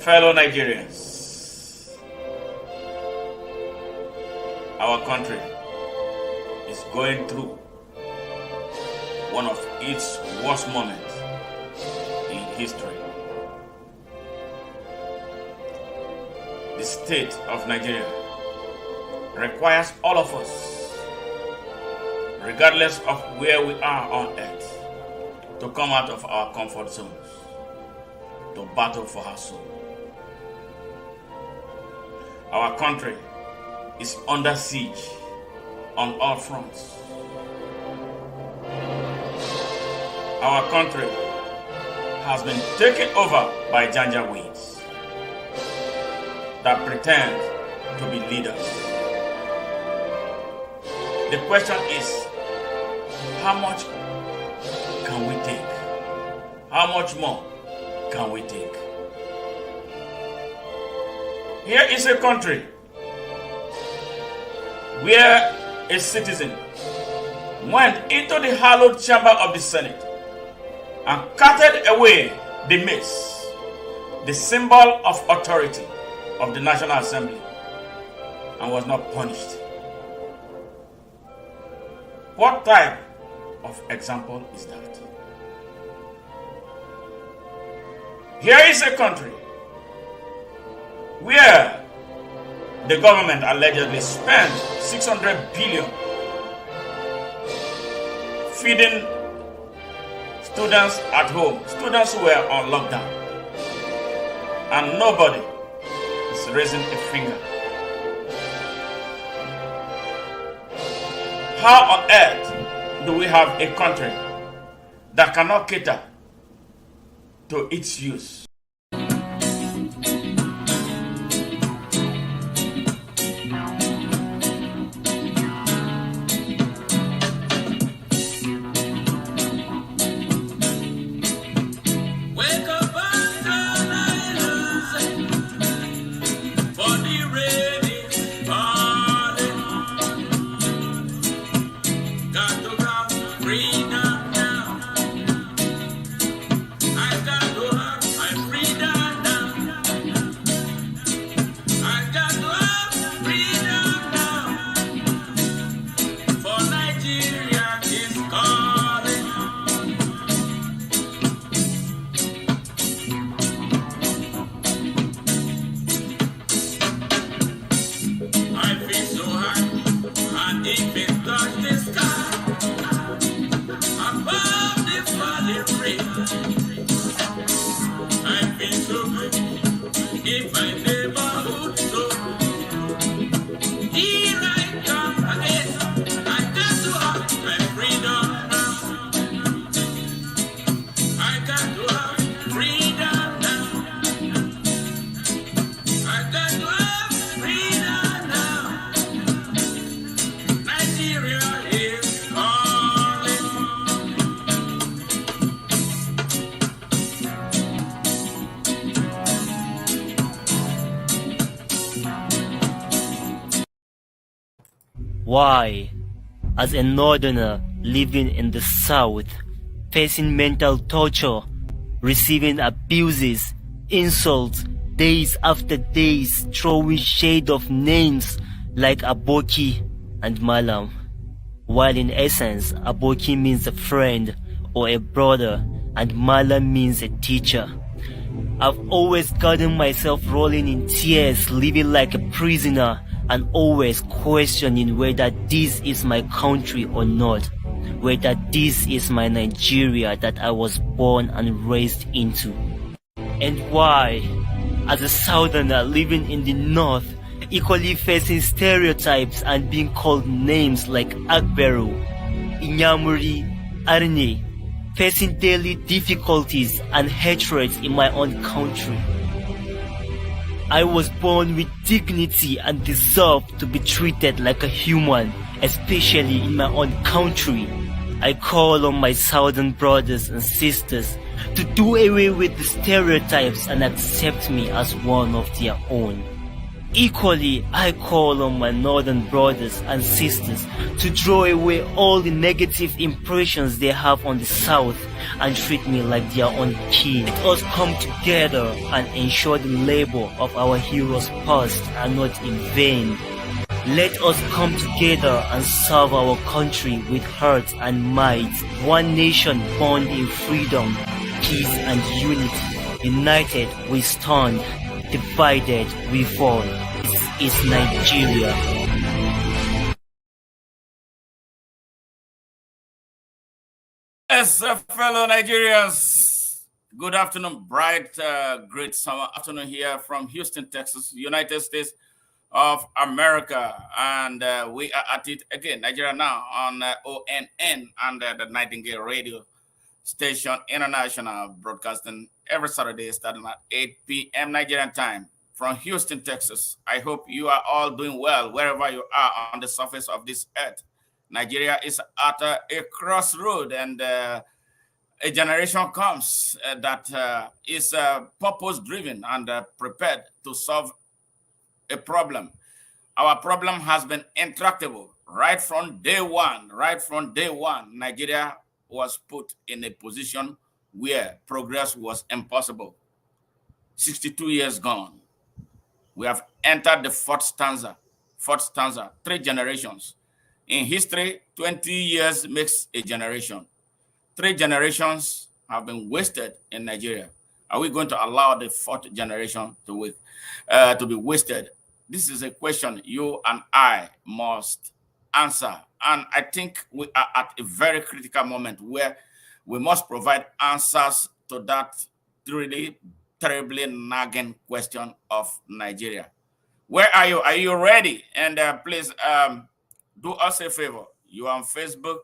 Fellow Nigerians, our country is going through one of its worst moments in history. The state of Nigeria requires all of us, regardless of where we are on earth, to come out of our comfort zones, to battle for our soul. Our country is under siege on all fronts. Our country has been taken over by janjaweeds that pretend to be leaders. The question is, how much can we take? How much more can we take? Here is a country where a citizen went into the hallowed chamber of the Senate and carted away the mace, the symbol of authority of the National Assembly, and was not punished. What type of example is that? Here is a country where the government allegedly spent 600 billion feeding students at home, students who were on lockdown, and nobody is raising a finger. How on earth do we have a country that cannot cater to its use? Why, as a northerner living in the south, facing mental torture, receiving abuses, insults, days after days, throwing shade of names like Aboki and Malam, while in essence, Aboki means a friend or a brother and Malam means a teacher. I've always gotten myself rolling in tears, living like a prisoner, and always questioning whether this is my country or not, whether this is my Nigeria that I was born and raised into. And why, as a southerner living in the north, equally facing stereotypes and being called names like Agberu, Inyamuri, Arne, facing daily difficulties and hatreds in my own country. I was born with dignity and deserve to be treated like a human, especially in my own country. I call on my southern brothers and sisters to do away with the stereotypes and accept me as one of their own. Equally, I call on my northern brothers and sisters to draw away all the negative impressions they have on the South and treat me like their own kin. Let us come together and ensure the labor of our heroes past are not in vain. Let us come together and serve our country with heart and might. One nation born in freedom, peace and unity. United we stand, divided we fall. This is Nigeria. Yes, fellow Nigerians. Good afternoon, bright, great summer afternoon here from Houston, Texas, United States of America. And we are at it again, Nigeria Now, on ONN and the Nightingale Radio Station International, broadcasting every Saturday starting at 8 p.m. Nigerian time from Houston, Texas. I hope you are all doing well wherever you are on the surface of this earth. Nigeria is at a crossroad, and a generation comes that is purpose-driven and prepared to solve a problem. Our problem has been intractable right from day one. Right from day one, Nigeria was put in a position where progress was impossible. 62 years gone. We have entered the fourth stanza, 3 generations. In history, 20 years makes a generation. 3 generations have been wasted in Nigeria. Are we going to allow the 4th generation to be wasted? This is a question you and I must answer. And I think we are at a very critical moment where we must provide answers to that really terribly nagging question of Nigeria. Where are you? Are you ready? And please do us a favor. You are on Facebook,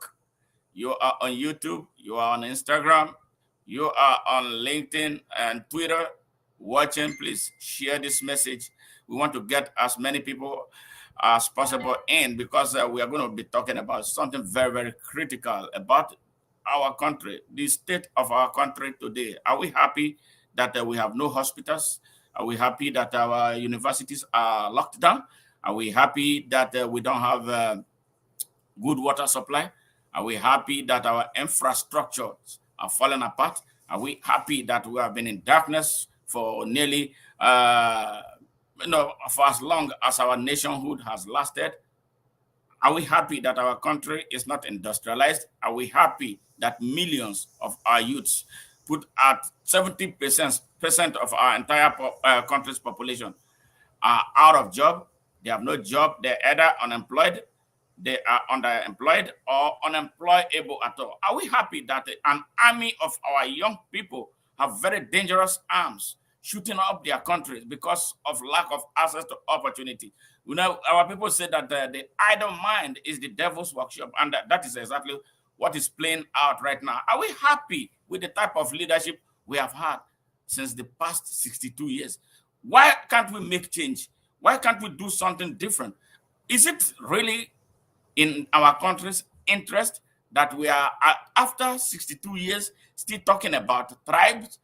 you are on YouTube, you are on Instagram, you are on LinkedIn and Twitter watching. Please share this message. We want to get as many people as possible in, because we are going to be talking about something very, very critical about our country, the state of our country today. Are we happy that we have no hospitals? Are we happy that our universities are locked down? Are we happy that we don't have good water supply? Are we happy that our infrastructures are falling apart? Are we happy that we have been in darkness for nearly, for as long as our nationhood has lasted? Are we happy that our country is not industrialized? Are we happy that millions of our youths, put at 70% of our entire country's population, are out of job? They have no job. They're either unemployed, they are underemployed, or unemployable at all. Are we happy that an army of our young people have very dangerous arms shooting up their countries because of lack of access to opportunity? You know, our people say that the idle mind is the devil's workshop, and that is exactly what is playing out right now. Are we happy with the type of leadership we have had since the past 62 years? Why can't we make change? Why can't we do something different? Is it really in our country's interest that we are, after 62 years, still talking about tribes,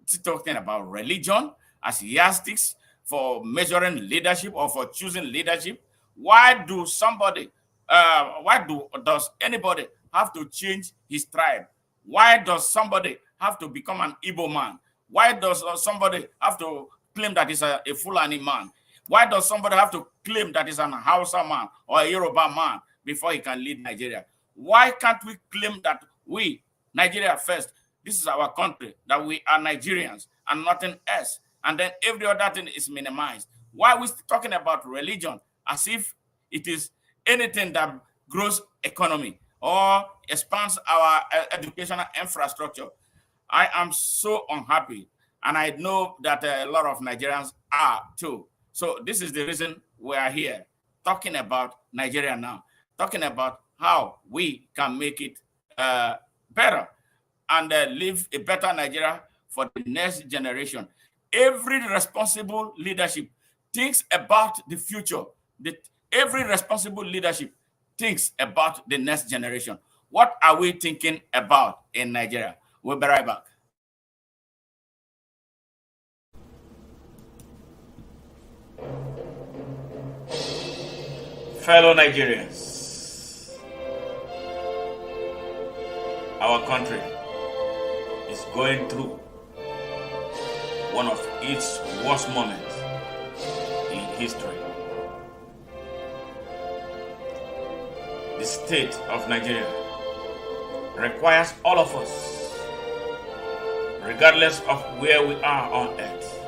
still talking about religion as yardsticks for measuring leadership or for choosing leadership? Why does anybody have to change his tribe? Why does somebody have to become an Igboman? Why does somebody have to claim that he's a Fulani man? Why does somebody have to claim that he's an Hausa man or a Yoruba man before he can lead Nigeria? Why can't we claim that we, Nigeria first, this is our country, that we are Nigerians and nothing else, and then every other thing is minimized? Why are we talking about religion as if it is anything that grows economy or expands our educational infrastructure? I am so unhappy, and I know that a lot of Nigerians are too. So this is the reason we are here, talking about Nigeria Now, talking about how we can make it better and leave a better Nigeria for the next generation. Every responsible leadership thinks about the future. Every responsible leadership thinks about the next generation. What are we thinking about in Nigeria? We'll be right back. Fellow Nigerians, our country is going through one of its worst moments in history. The state of Nigeria requires all of us, regardless of where we are on earth,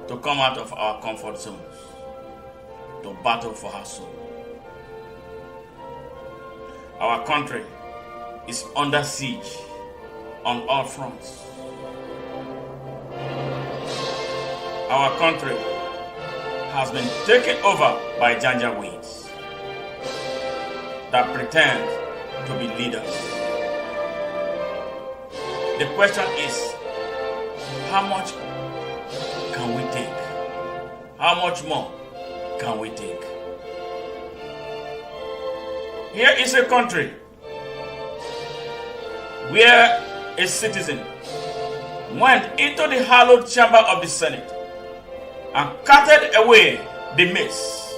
to come out of our comfort zones, to battle for our soul. Our country is under siege on all fronts. Our country has been taken over by janjaweeds that pretend to be leaders. The question is, how much can we take? How much more can we take? Here is a country where a citizen went into the hallowed chamber of the Senate and carted away the mace,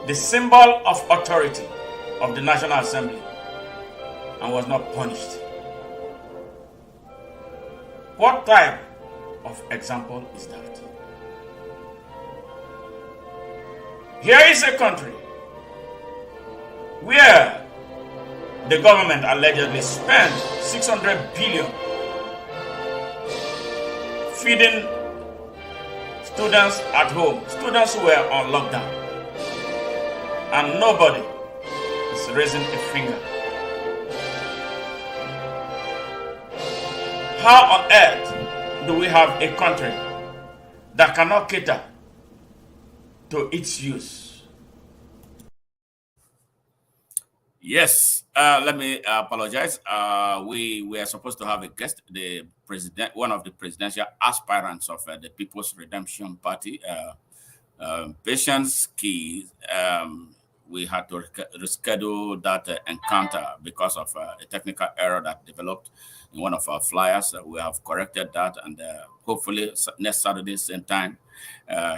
the symbol of authority of the National Assembly, and was not punished. What type of example is that? Here is a country where the government allegedly spent 600 billion feeding students at home, students who were on lockdown, and nobody is raising a finger. How on earth do we have a country that cannot cater to its use? Yes, let me apologize. We were supposed to have a guest, the president, one of the presidential aspirants of the People's Redemption Party, Patience Key. We had to reschedule that encounter because of a technical error that developed in one of our flyers. We have corrected that, and hopefully next Saturday, same time,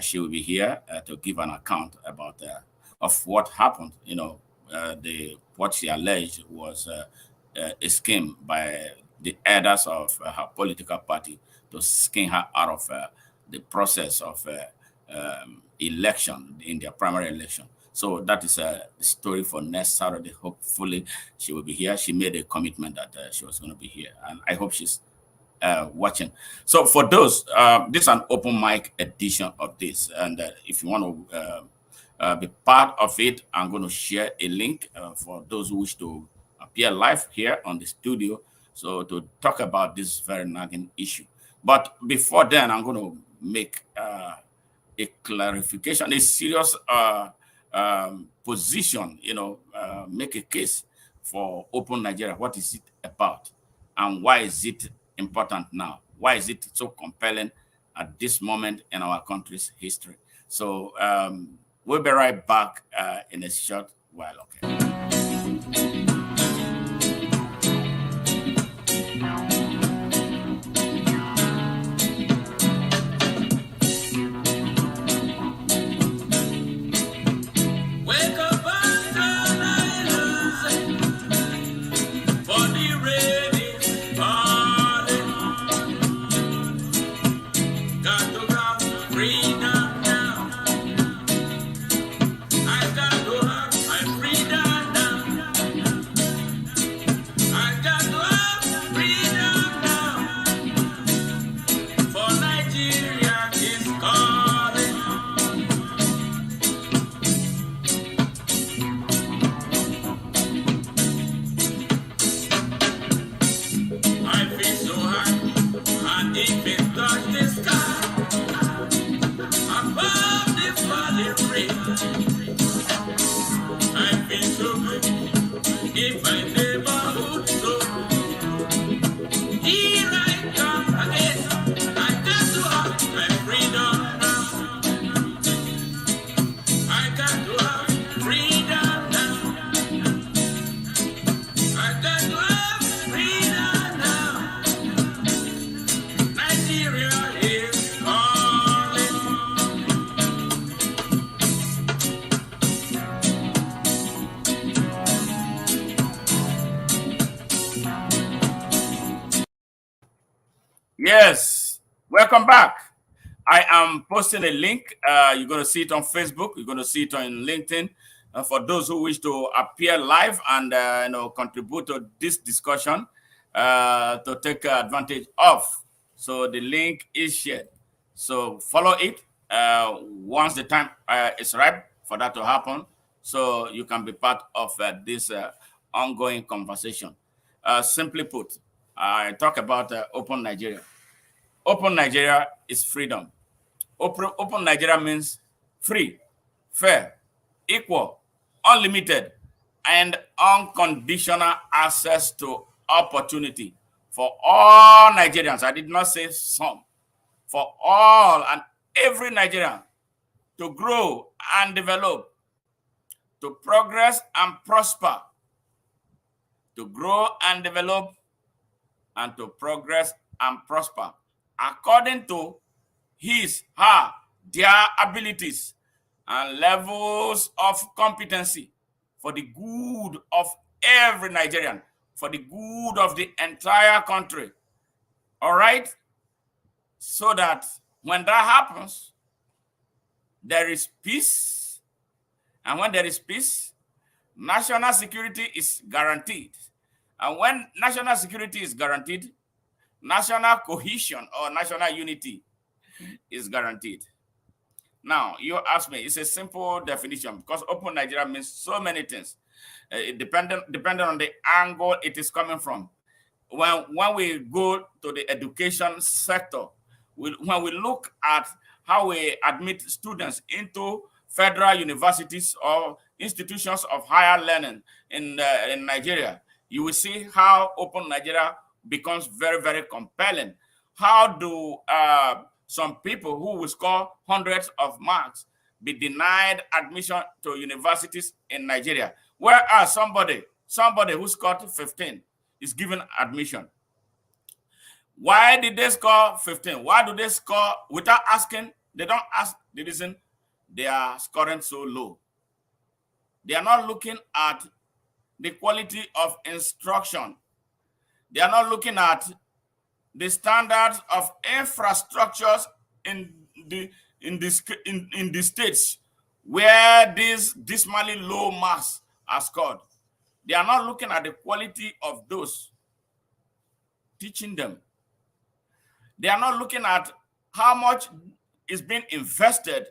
she will be here to give an account about of what happened. You know, what she alleged was a scheme by the elders of her political party to skin her out of the process of election in their primary election. So that is a story for next Saturday. Hopefully she will be here. She made a commitment that she was going to be here, and I hope she's watching. So for those, this is an open mic edition of this, and if you want to be part of it, I'm going to share a link for those who wish to appear live here on the studio, so to talk about this very nagging issue. But before then, I'm going to make a clarification, a serious position, make a case for Open Nigeria. What is it about, and why is it important now? Why is it so compelling at this moment in our country's history? So we'll be right back in a short while. Okay. Yes, welcome back. I am posting a link. You're going to see it on Facebook. You're going to see it on LinkedIn. For those who wish to appear live and contribute to this discussion, to take advantage of. So the link is shared. So follow it once the time is ripe for that to happen, so you can be part of this ongoing conversation. Simply put, I talk about open Nigeria. Open Nigeria is freedom. Open Nigeria means free, fair, equal, unlimited, and unconditional access to opportunity for all Nigerians. I did not say some. For all and every Nigerian to grow and develop, to progress and prosper, to grow and develop, and to progress and prosper according to their abilities and levels of competency, for the good of every Nigerian, for the good of the entire country. All right? So that when that happens, there is peace. And when there is peace, national security is guaranteed. And when national security is guaranteed, national cohesion or national unity is guaranteed. Now, you ask me, it's a simple definition because open Nigeria means so many things, depending on the angle it is coming from. When we go to the education sector, when we look at how we admit students into federal universities or institutions of higher learning in Nigeria, you will see how open Nigeria becomes very, very compelling. How do some people who will score hundreds of marks be denied admission to universities in Nigeria, whereas somebody who scored 15 is given admission? Why did they score 15? Why do they score without asking? They don't ask the reason they are scoring so low. They are not looking at the quality of instruction. They are not looking at the standards of infrastructures in the states where these dismally low marks are scored. They are not looking at the quality of those teaching them. They are not looking at how much is being invested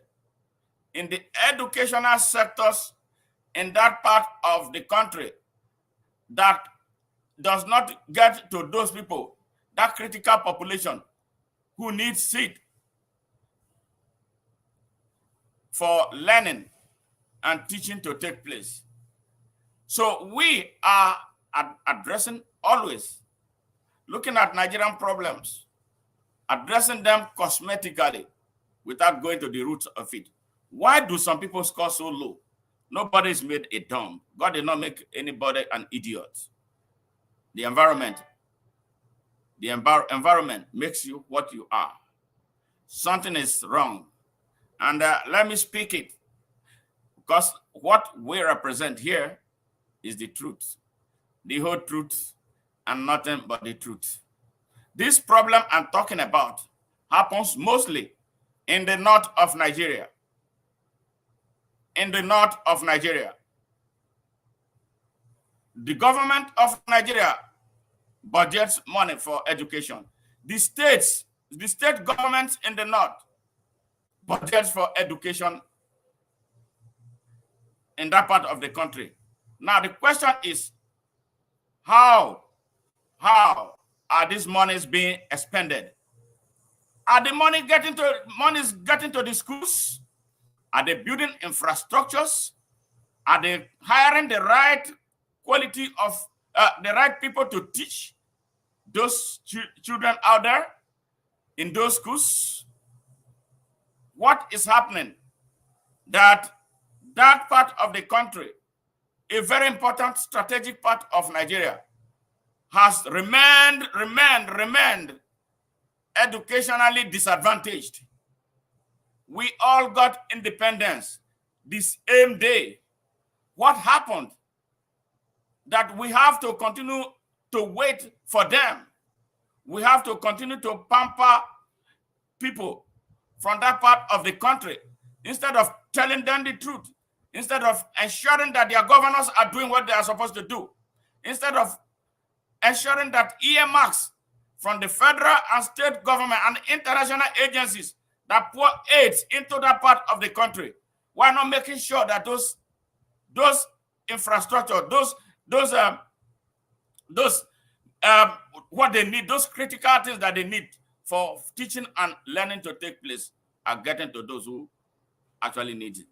in the educational sectors in that part of the country that does not get to those people, that critical population who needs seat for learning and teaching to take place. So we are addressing always, looking at Nigerian problems, addressing them cosmetically without going to the roots of it. Why do some people score so low? Nobody is made a dumb. God did not make anybody an idiot. The environment makes you what you are. Something is wrong. And let me speak it, because what we represent here is the truth, the whole truth, and nothing but the truth. This problem I'm talking about happens mostly in the north of Nigeria. In the north of Nigeria, the government of Nigeria budgets money for education. The state governments in the north budgets for education in that part of the country. Now the question is, how are these monies being expended? Are the monies getting to the schools? Are they building infrastructures? Are they hiring the right quality of the right people to teach those children out there in those schools? What is happening? That part of the country, a very important strategic part of Nigeria, has remained educationally disadvantaged. We all got independence this same day. What happened that we have to continue to wait for them? We have to continue to pamper people from that part of the country instead of telling them the truth, instead of ensuring that their governors are doing what they are supposed to do, instead of ensuring that earmarks from the federal and state government and international agencies that pour aid into that part of the country, why not making sure that those infrastructure, what they need, those critical things that they need for teaching and learning to take place are getting to those who actually need it?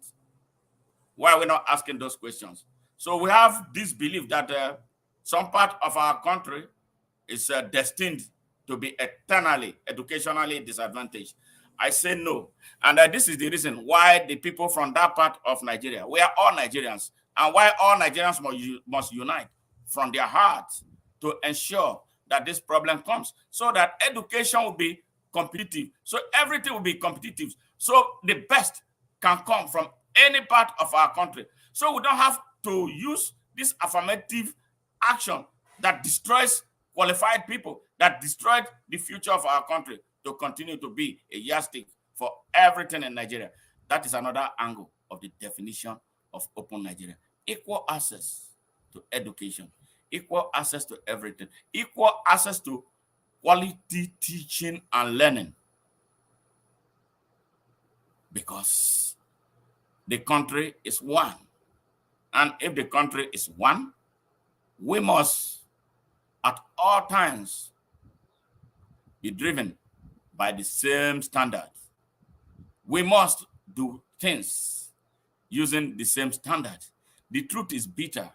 Why are we not asking those questions? So we have this belief that some part of our country is destined to be eternally, educationally disadvantaged. I say no. And this is the reason why the people from that part of Nigeria, we are all Nigerians, and why all Nigerians must unite from their hearts to ensure that this problem comes, so that education will be competitive, so everything will be competitive, so the best can come from any part of our country. So we don't have to use this affirmative action that destroys qualified people, that destroyed the future of our country, to continue to be a yardstick for everything in Nigeria. That is another angle of the definition of open Nigeria. Equal access to education, equal access to everything, equal access to quality teaching and learning. Because the country is one. And if the country is one, we must at all times be driven by the same standard. We must do things using the same standard. The truth is bitter,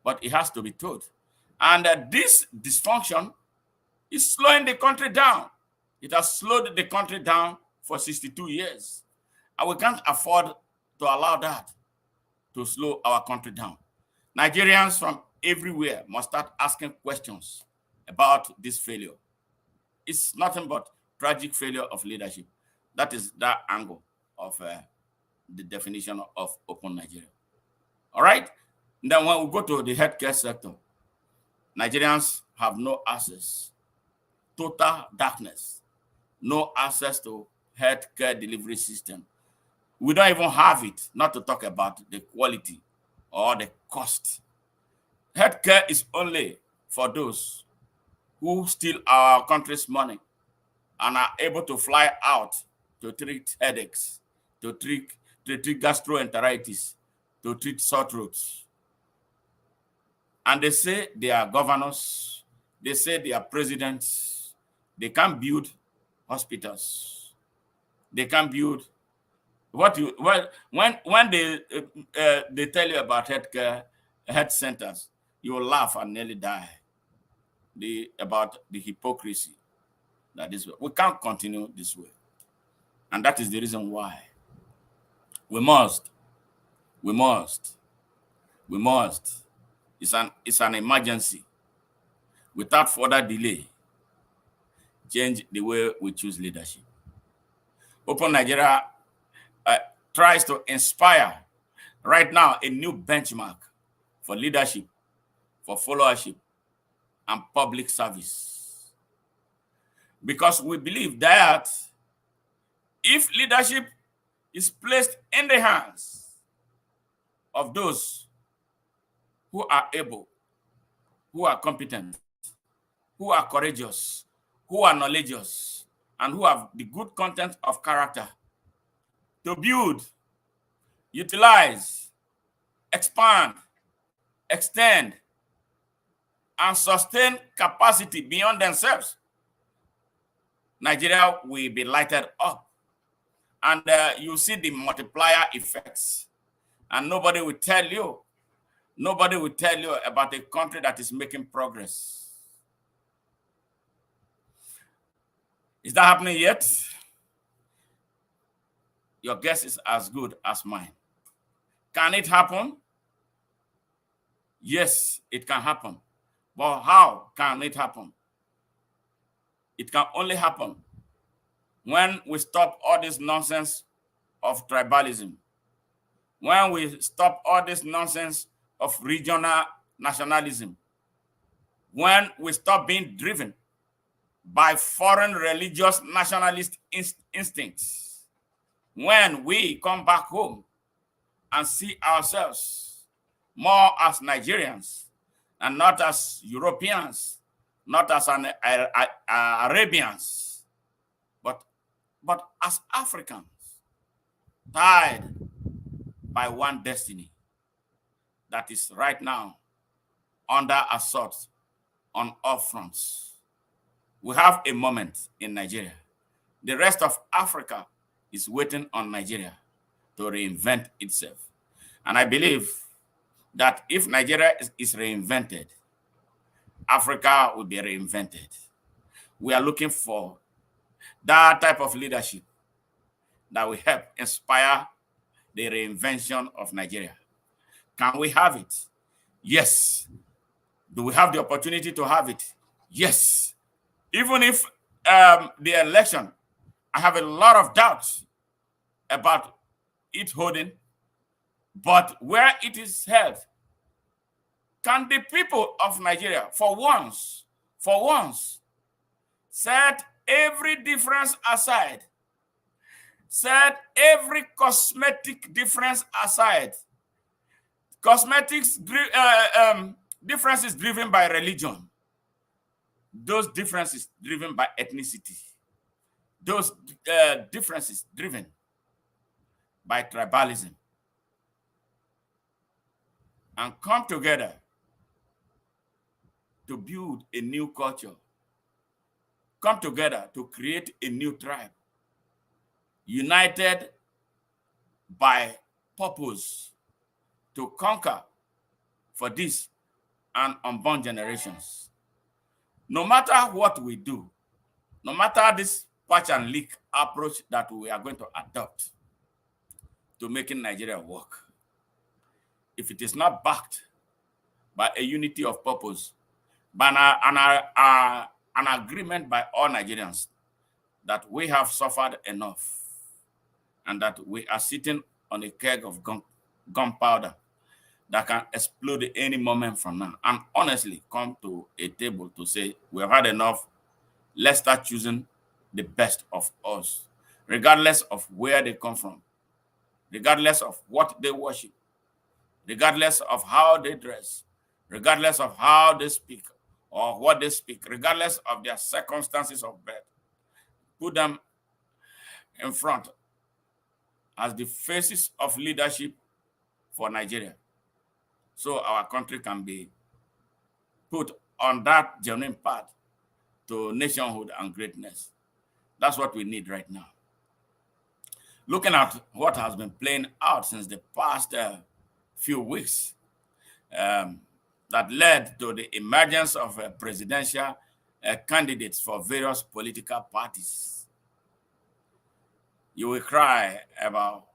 but it has to be told. And this dysfunction is slowing the country down. It has slowed the country down for 62 years. And we can't afford to allow that to slow our country down. Nigerians from everywhere must start asking questions about this failure. It's nothing but tragic failure of leadership. That is that angle of the definition of open Nigeria. All right? And then when we go to the healthcare sector, Nigerians have no access, total darkness, no access to healthcare delivery system. We don't even have it, not to talk about the quality or the cost. Healthcare is only for those who steal our country's money and are able to fly out to treat headaches, to treat gastroenteritis, to treat sore throats. And they say they are governors, they say they are presidents, they can build hospitals, they can build when they tell you about health centers, you will laugh and nearly die. About the hypocrisy that is, we can't continue this way. And that is the reason why we must, it's an emergency, without further delay, change the way we choose leadership. Open Nigeria tries to inspire right now a new benchmark for leadership, for followership, and public service. Because we believe that if leadership is placed in the hands of those who are able, who are competent, who are courageous, who are knowledgeable, and who have the good content of character to build, utilize, expand, extend, and sustain capacity beyond themselves, Nigeria will be lighted up. And you see the multiplier effects. And nobody will tell you about a country that is making progress. Is that happening yet? Your guess is as good as mine. Can it happen? Yes, it can happen. But how can it happen? It can only happen when we stop all this nonsense of tribalism, when we stop all this nonsense of regional nationalism, when we stop being driven by foreign religious nationalist instincts. When we come back home and see ourselves more as Nigerians and not as Europeans, not as Arabians, but as Africans, tied by one destiny that is right now under assault on all fronts. We have a moment in Nigeria. The rest of Africa is waiting on Nigeria to reinvent itself. And I believe that if Nigeria is reinvented, Africa will be reinvented. We are looking for that type of leadership that will help inspire the reinvention of Nigeria. Can we have it? Yes. Do we have the opportunity to have it? Yes. Even if the election, I have a lot of doubts about it holding, but where it is held, can the people of Nigeria, for once, set every difference aside, set every cosmetic difference aside? Cosmetics differences driven by religion, those differences driven by ethnicity, those differences driven by tribalism, and come together to build a new culture, come together to create a new tribe, united by purpose to conquer for this and unborn generations. No matter what we do, no matter this patch and leak approach that we are going to adopt to making Nigeria work, if it is not backed by a unity of purpose, by an agreement by all Nigerians that we have suffered enough and that we are sitting on a keg of gunpowder that can explode any moment from now, and honestly come to a table to say, we have had enough, let's start choosing the best of us, regardless of where they come from, regardless of what they worship, regardless of how they dress, regardless of how they speak or what they speak, regardless of their circumstances of birth. Put them in front as the faces of leadership for Nigeria, so our country can be put on that genuine path to nationhood and greatness. That's what we need right now. Looking at what has been playing out since the past few weeks, that led to the emergence of presidential candidates for various political parties, you will cry about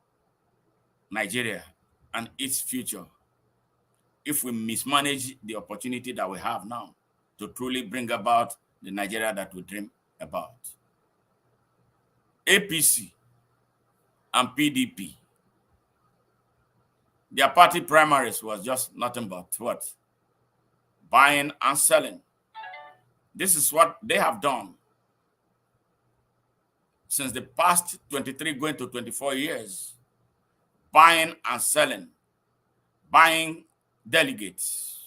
Nigeria and its future if we mismanage the opportunity that we have now to truly bring about the Nigeria that we dream about. APC and PDP, their party primaries was just nothing but what? Buying and selling. This is what they have done since the past 23 going to 24 years. Buying and selling. Buying delegates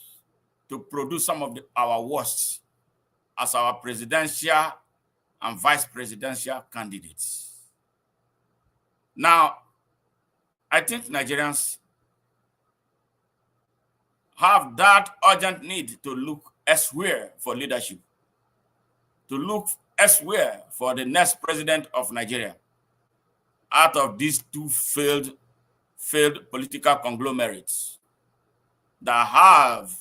to produce some of our worst as our presidential and vice presidential candidates. Now, I think Nigerians have that urgent need to look elsewhere for leadership, to look elsewhere for the next president of Nigeria out of these two failed political conglomerates that have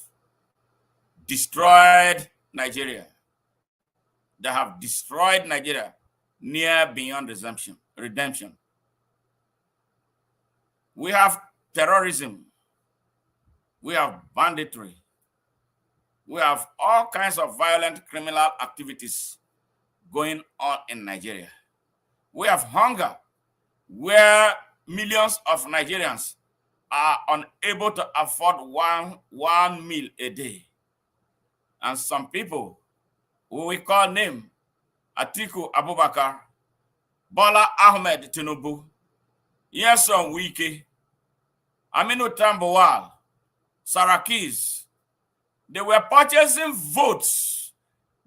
destroyed Nigeria. They have destroyed Nigeria near beyond redemption. We have terrorism. We have banditry. We have all kinds of violent criminal activities going on in Nigeria. We have hunger, where millions of Nigerians are unable to afford one meal a day. And some people who we call name Atiku Abubakar, Bola Ahmed Tinubu, Nyesom Wike, Aminu Tambuwal, Sarakis. They were purchasing votes,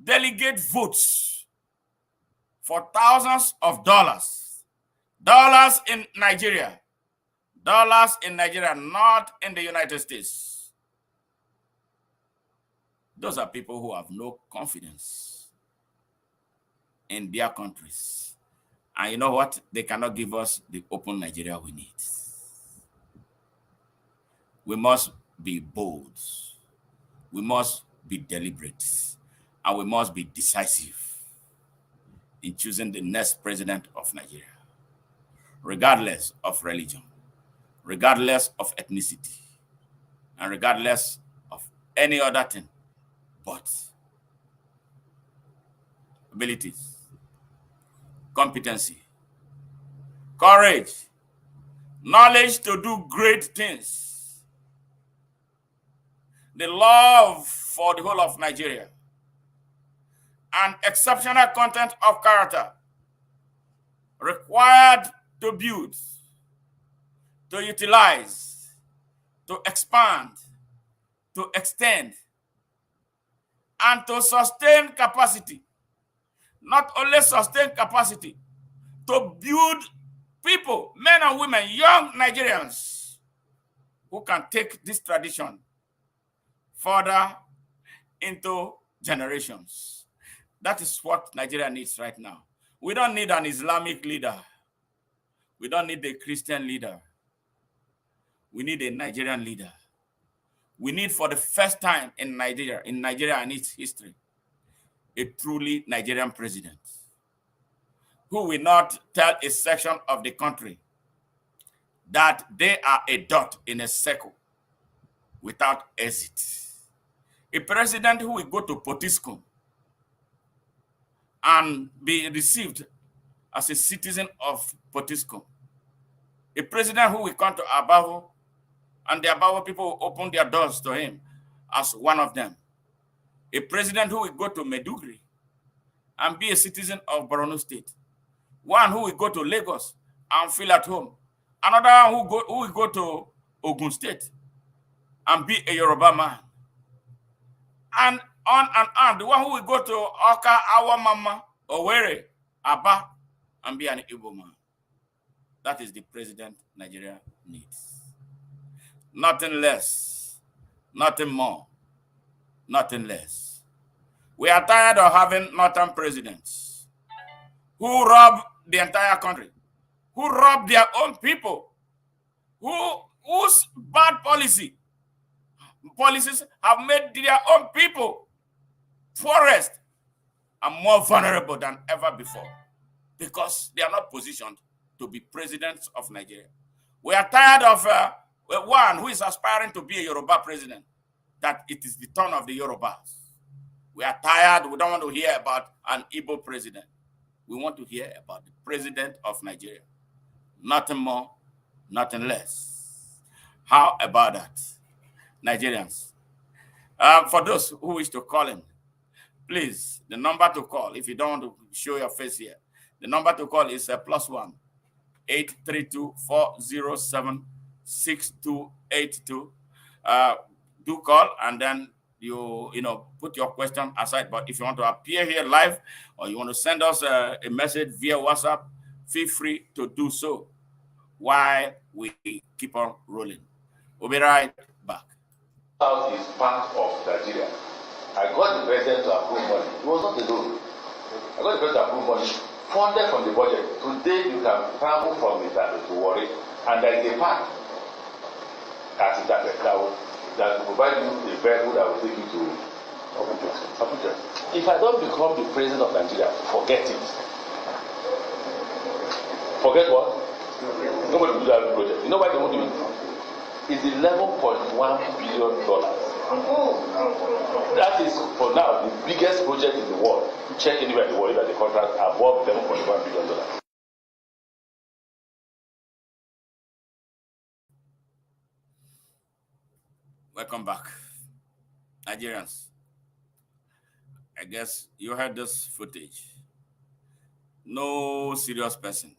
delegate votes, for thousands of dollars. Dollars in Nigeria. Dollars in Nigeria, not in the United States. Those are people who have no confidence in their countries. And you know what? They cannot give us the open Nigeria we need. We must be bold. We must be deliberate. And we must be decisive in choosing the next president of Nigeria, regardless of religion, regardless of ethnicity, and regardless of any other thing but abilities, competency, courage, knowledge to do great things, the love for the whole of Nigeria, and exceptional content of character required to build, to utilize, to expand, to extend, and to sustain capacity. Not only sustain capacity, to build people, men and women, young Nigerians, who can take this tradition further into generations. That is what Nigeria needs right now. We don't need an Islamic leader. We don't need a Christian leader. We need a Nigerian leader. We need, for the first time in Nigeria and its history, a truly Nigerian president who will not tell a section of the country that they are a dot in a circle without exit. A president who will go to Potiskum and be received as a citizen of Potiskum. A president who will come to Abavo and the Abavo people will open their doors to him as one of them. A president who will go to Meduguri and be a citizen of Borno State. One who will go to Lagos and feel at home. Another who will go to Ogun State and be a Yoruba man. And on and on. The one who will go to Oka, Awamama, Owerri, Aba, and be an Igboman. That is the president Nigeria needs. Nothing less, nothing more, nothing less. We are tired of having northern presidents who rob the entire country, who rob their own people, whose bad policies have made their own people poorest and more vulnerable than ever before because they are not positioned to be presidents of Nigeria. We are tired of one who is aspiring to be a Yoruba president, that it is the turn of the Yorubas. We are tired. We don't want to hear about an Igbo president. We want to hear about the president of Nigeria. Nothing more, nothing less. How about that? Nigerians. For those who wish to call in, please, the number to call, if you don't want to show your face here, the number to call is +1 832-407-6282. Do call, and then you put your question aside. But if you want to appear here live, or you want to send us a message via WhatsApp, feel free to do so while we keep on rolling. We'll be right back. South is part of Nigeria. I got the president to approve money. It was not alone. I got the president to approve money funded from the budget. Today you can travel from it to Warri, and there is a park at that will provide you a vehicle that will take you to Abuja. If I don't become the president of Nigeria, forget it. Forget what? Nobody will do that project. You know why they won't do it? It's $11.1 billion. That is, for now, the biggest project in the world. Check anywhere in the world that the contract above $11.1 billion. Welcome back, Nigerians. I guess you heard this footage. no serious person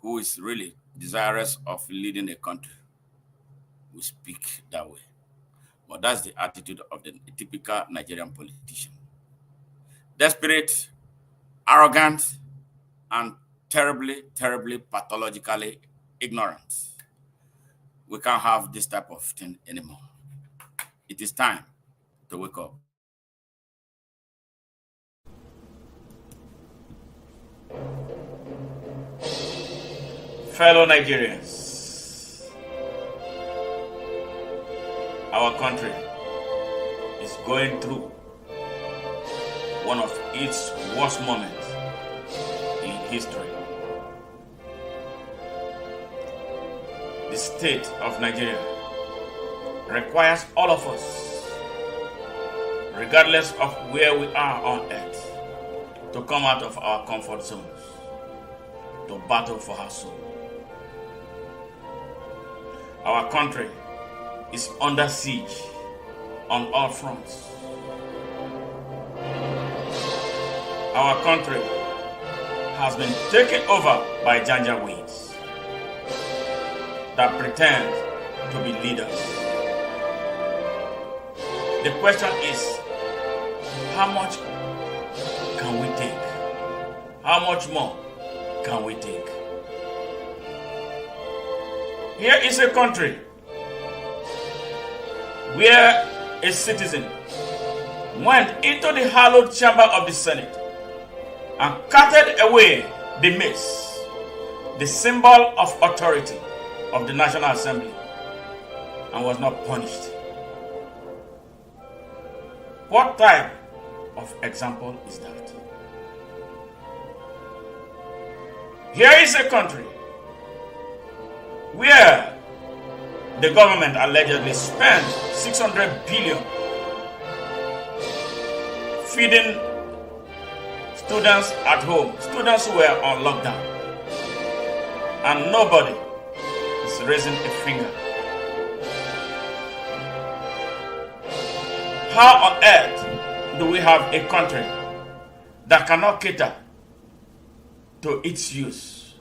who is really desirous of leading a country will speak that way. But that's the attitude of the typical Nigerian politician. Desperate, arrogant, and terribly, terribly, pathologically ignorant. We can't have this type of thing anymore. It is time to wake up. Fellow Nigerians, our country is going through one of its worst moments in history. The state of Nigeria requires all of us, regardless of where we are on earth, to come out of our comfort zones, to battle for our soul. Our country is under siege on all fronts. Our country has been taken over by janjaweeds that pretend to be leaders. The question is, how much can we take? How much more can we take? Here is a country where a citizen went into the hallowed chamber of the Senate and carted away the mace, the symbol of authority of the National Assembly, and was not punished. What type of example is that? Here is a country where the government allegedly spent 600 billion feeding students at home, students who were on lockdown, and nobody is raising a finger. How on earth do we have a country that cannot cater to its use?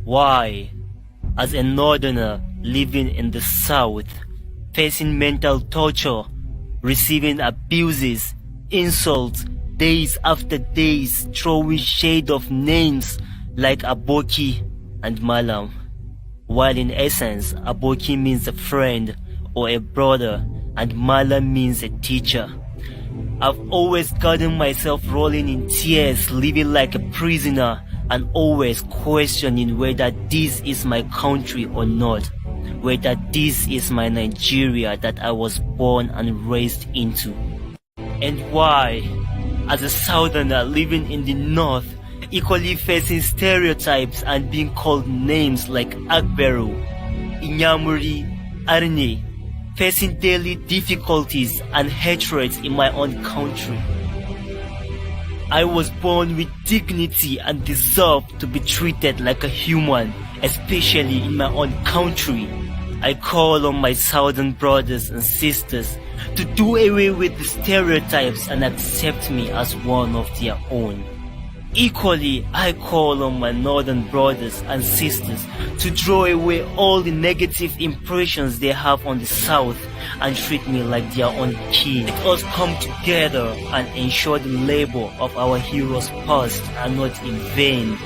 Why, as a northerner living in the south, facing mental torture, receiving abuses, insults, days after days, throwing shade of names like Aboki and Malam, while in essence, Aboki means a friend or a brother, and Malam means a teacher. I've always gotten myself rolling in tears, living like a prisoner, and always questioning whether this is my country or not, whether this is my Nigeria that I was born and raised into. And why, as a southerner living in the north, equally facing stereotypes and being called names like Agberu, Inyamuri, Arne, facing daily difficulties and hatreds in my own country. I was born with dignity and deserve to be treated like a human, especially in my own country. I call on my southern brothers and sisters to do away with the stereotypes and accept me as one of their own. Equally, I call on my northern brothers and sisters to draw away all the negative impressions they have on the South and treat me like their own kin. Let us come together and ensure the labor of our heroes past are not in vain.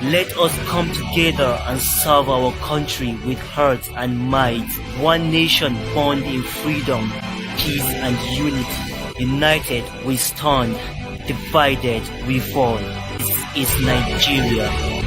Let us come together and serve our country with heart and might. One nation born in freedom, peace and unity. United we stand, divided we fall. This is Nigeria.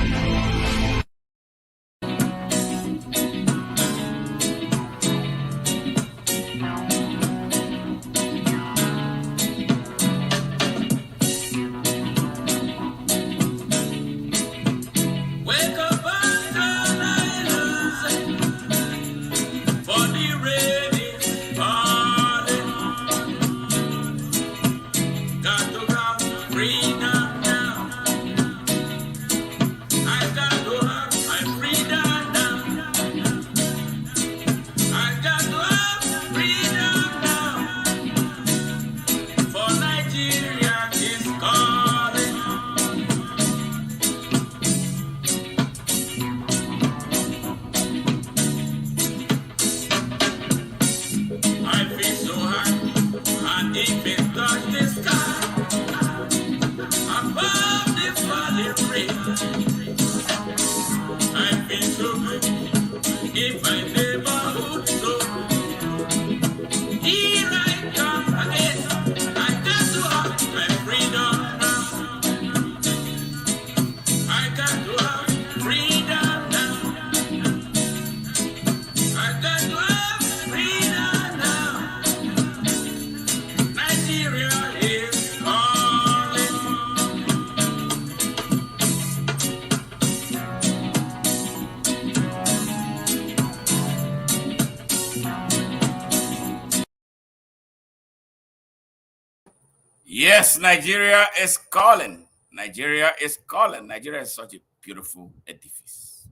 Yes, Nigeria is calling. Nigeria is calling. Nigeria is such a beautiful edifice.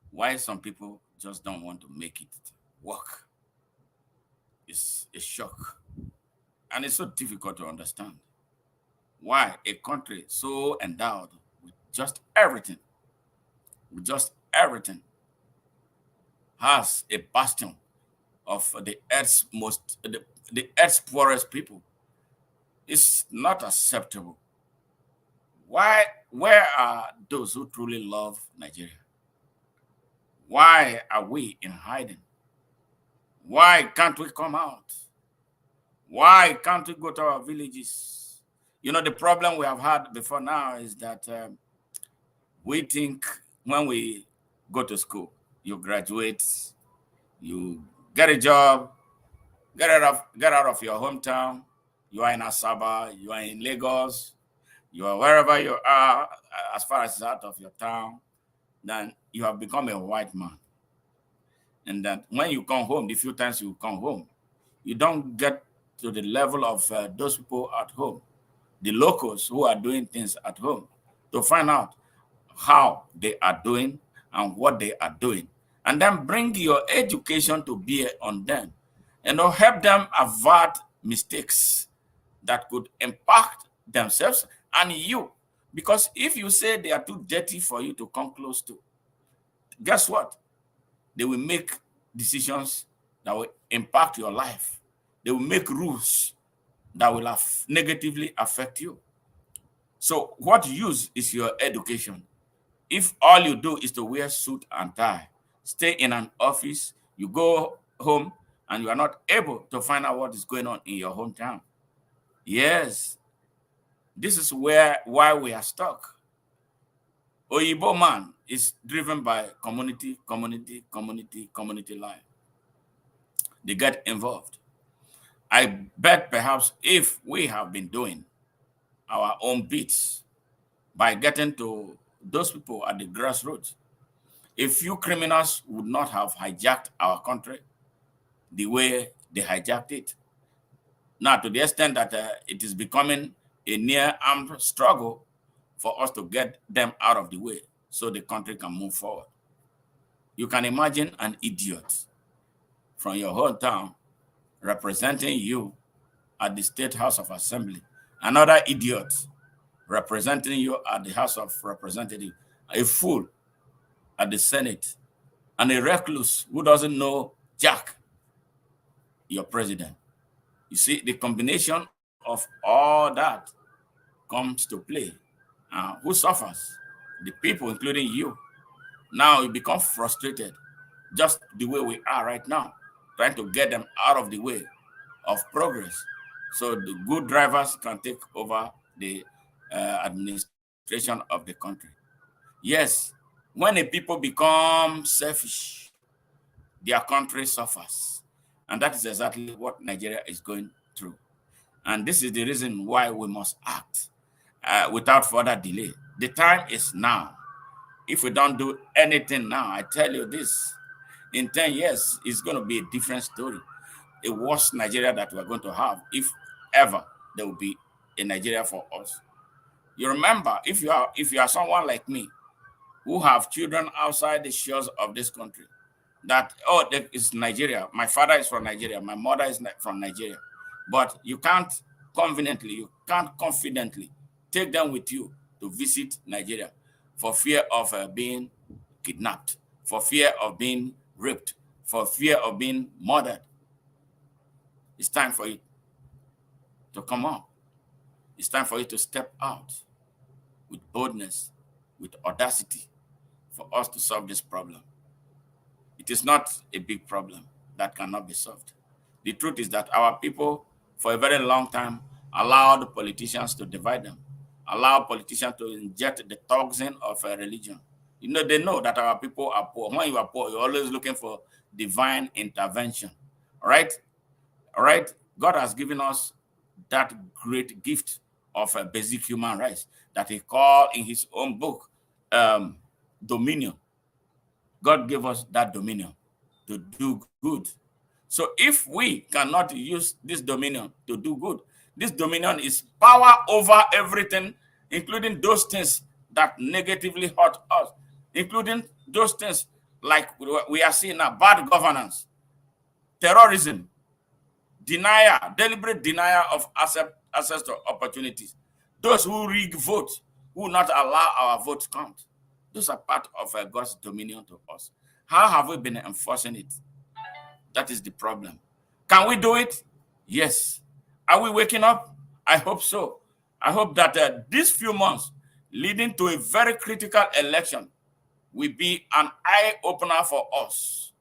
Why some people just don't want to make it work is a shock. And it's so difficult to understand why a country so endowed with just everything, has a bastion of the earth's poorest people. It's not acceptable. Where are those who truly love Nigeria? Why are we in hiding? Why can't we come out? Why can't we go to our villages? You know, the problem we have had before now is that we think when we go to school, you graduate, you get a job, get out of your hometown. You are in Asaba, you are in Lagos, you are wherever you are, as far as it's out of your town, then you have become a white man. And that when you come home, the few times you come home, you don't get to the level of those people at home, the locals who are doing things at home, to find out how they are doing and what they are doing. And then bring your education to bear on them and help them avert mistakes that could impact themselves and you. Because if you say they are too dirty for you to come close to, guess what? They will make decisions that will impact your life. They will make rules that will negatively affect you. So what use is your education if all you do is to wear suit and tie, stay in an office, you go home and you are not able to find out what is going on in your hometown? Yes, this is why we are stuck. Igboman is driven by community life. They get involved. I bet perhaps if we have been doing our own bits by getting to those people at the grassroots, a few criminals would not have hijacked our country the way they hijacked it. Now, to the extent that it is becoming a near armed struggle for us to get them out of the way so the country can move forward. You can imagine an idiot from your hometown representing you at the State House of Assembly, another idiot representing you at the House of Representatives, a fool at the Senate, and a recluse who doesn't know Jack, your president. You see, the combination of all that comes to play. Who suffers? The people, including you. Now you become frustrated, just the way we are right now, trying to get them out of the way of progress so the good drivers can take over the administration of the country. Yes, when a people become selfish, their country suffers. And that is exactly what Nigeria is going through. And this is the reason why we must act without further delay. The time is now. If we don't do anything now, I tell you this, in 10 years, it's going to be a different story. A worse Nigeria that we're going to have, if ever there will be a Nigeria for us. You remember, if you are someone like me, who have children outside the shores of this country, that, that is Nigeria. My father is from Nigeria. My mother is from Nigeria. But you can't confidently take them with you to visit Nigeria for fear of being kidnapped, for fear of being raped, for fear of being murdered. It's time for you to come up. It's time for you to step out with boldness, with audacity, for us to solve this problem. It is not a big problem that cannot be solved. The truth is that our people, for a very long time, allowed politicians to divide them, allowed politicians to inject the toxin of a religion. You know, they know that our people are poor. When you are poor, you're always looking for divine intervention. All right? All right? God has given us that great gift of a basic human rights that he called in his own book dominion. God gave us that dominion to do good. So if we cannot use this dominion to do good, This dominion is power over everything, including those things that negatively hurt us, including those things like we are seeing now, bad governance, terrorism, denial, deliberate denial of access to opportunities. Those who rig vote, who will not allow our vote count. Those are part of God's dominion to us. How have we been enforcing it? That is the problem. Can we do it? Yes. Are we waking up? I hope so. I hope that these few months leading to a very critical election will be an eye-opener for us.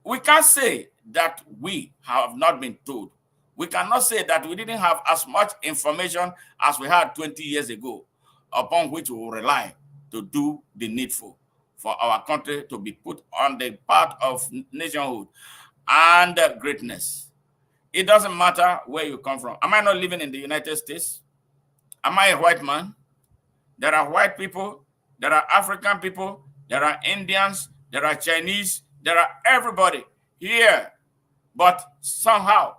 We can't say that we have not been told. We cannot say that we didn't have as much information as we had 20 years ago, upon which we will rely to do the needful for our country to be put on the path of nationhood and greatness. It doesn't matter where you come from. Am I not living in the United States? Am I a white man? There are white people, there are African people, there are Indians, there are Chinese, there are everybody here. But somehow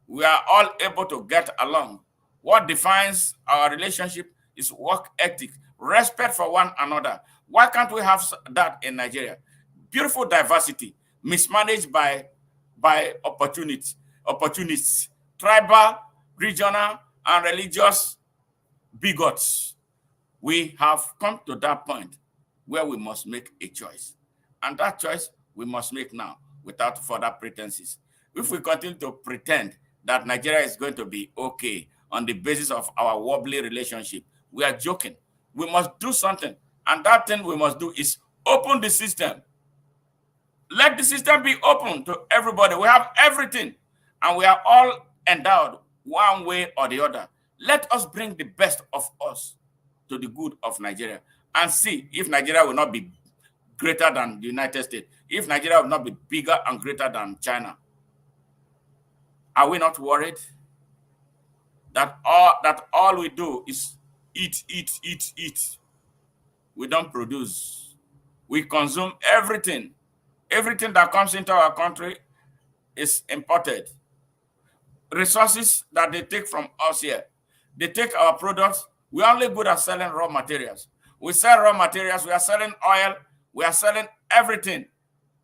we are all able to get along. What defines our relationship is work ethic, respect for one another. Why can't we have that in Nigeria? Beautiful diversity, mismanaged by opportunists, tribal, regional, and religious bigots. We have come to that point where we must make a choice. And that choice we must make now without further pretenses. If we continue to pretend that Nigeria is going to be okay on the basis of our wobbly relationship, we are joking. We must do something. And that thing we must do is open the system. Let the system be open to everybody. We have everything. And we are all endowed one way or the other. Let us bring the best of us to the good of Nigeria and see if Nigeria will not be greater than the United States, if Nigeria will not be bigger and greater than China. Are we not worried that all we do is eat, eat, eat, eat? We don't produce. We consume everything. Everything that comes into our country is imported. Resources that they take from us here. They take our products. We're only good at selling raw materials. We sell raw materials. We are selling oil. We are selling everything.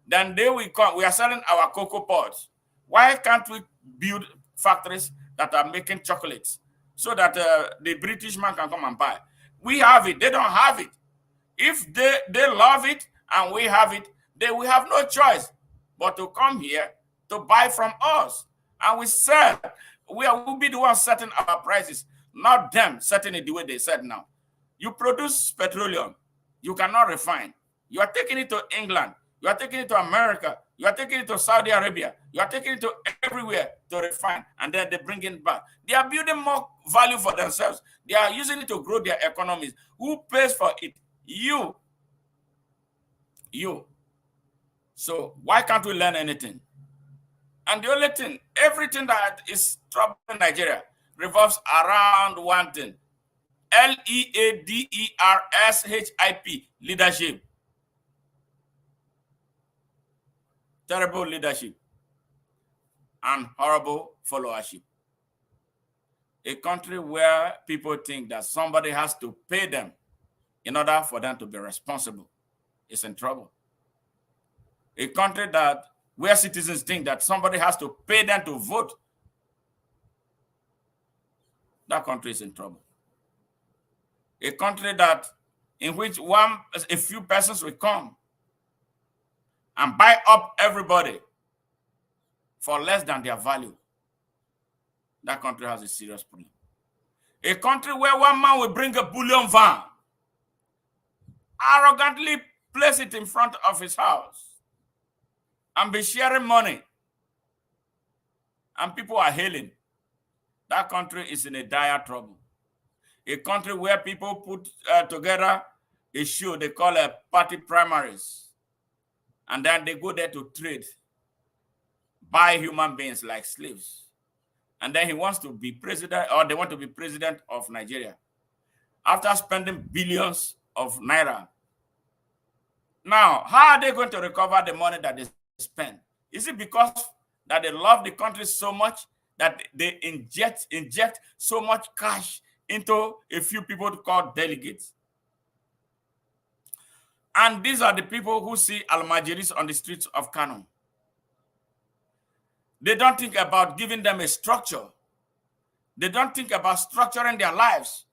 Then they will come. We are selling our cocoa pods. Why can't we build factories that are making chocolates so that the British man can come and buy? We have it. They don't have it. If they love it and we have it, they will have no choice but to come here to buy from us. And we sell. We will be the ones setting our prices, not them setting it the way they said now. You produce petroleum. You cannot refine. You are taking it to England. You are taking it to America. You are taking it to Saudi Arabia. You are taking it to everywhere to refine. And then they bring it back. They are building more value for themselves. They are using it to grow their economies. Who pays for it? You. You. So why can't we learn anything? And the only thing, everything that is troubling Nigeria revolves around one thing. LEADERSHIP, leadership. Terrible leadership and horrible followership. A country where people think that somebody has to pay them in order for them to be responsible is in trouble. A country where citizens think that somebody has to pay them to vote, that country is in trouble. A country in which a few persons will come and buy up everybody for less than their value, that country has a serious problem. A country where one man will bring a bullion van, arrogantly place it in front of his house, and be sharing money, and people are hailing, that country is in a dire trouble. A country where people put together a show they call a party primaries, and then they go there to trade, buy human beings like slaves. And then he wants to be president, or they want to be president of Nigeria. After spending billions of naira. Now, how are they going to recover the money that they spend? Is it because that they love the country so much that they inject so much cash into a few people called delegates. And these are the people who see Almajiris on the streets of Kano. They don't think about giving them a structure. They don't think about structuring their lives.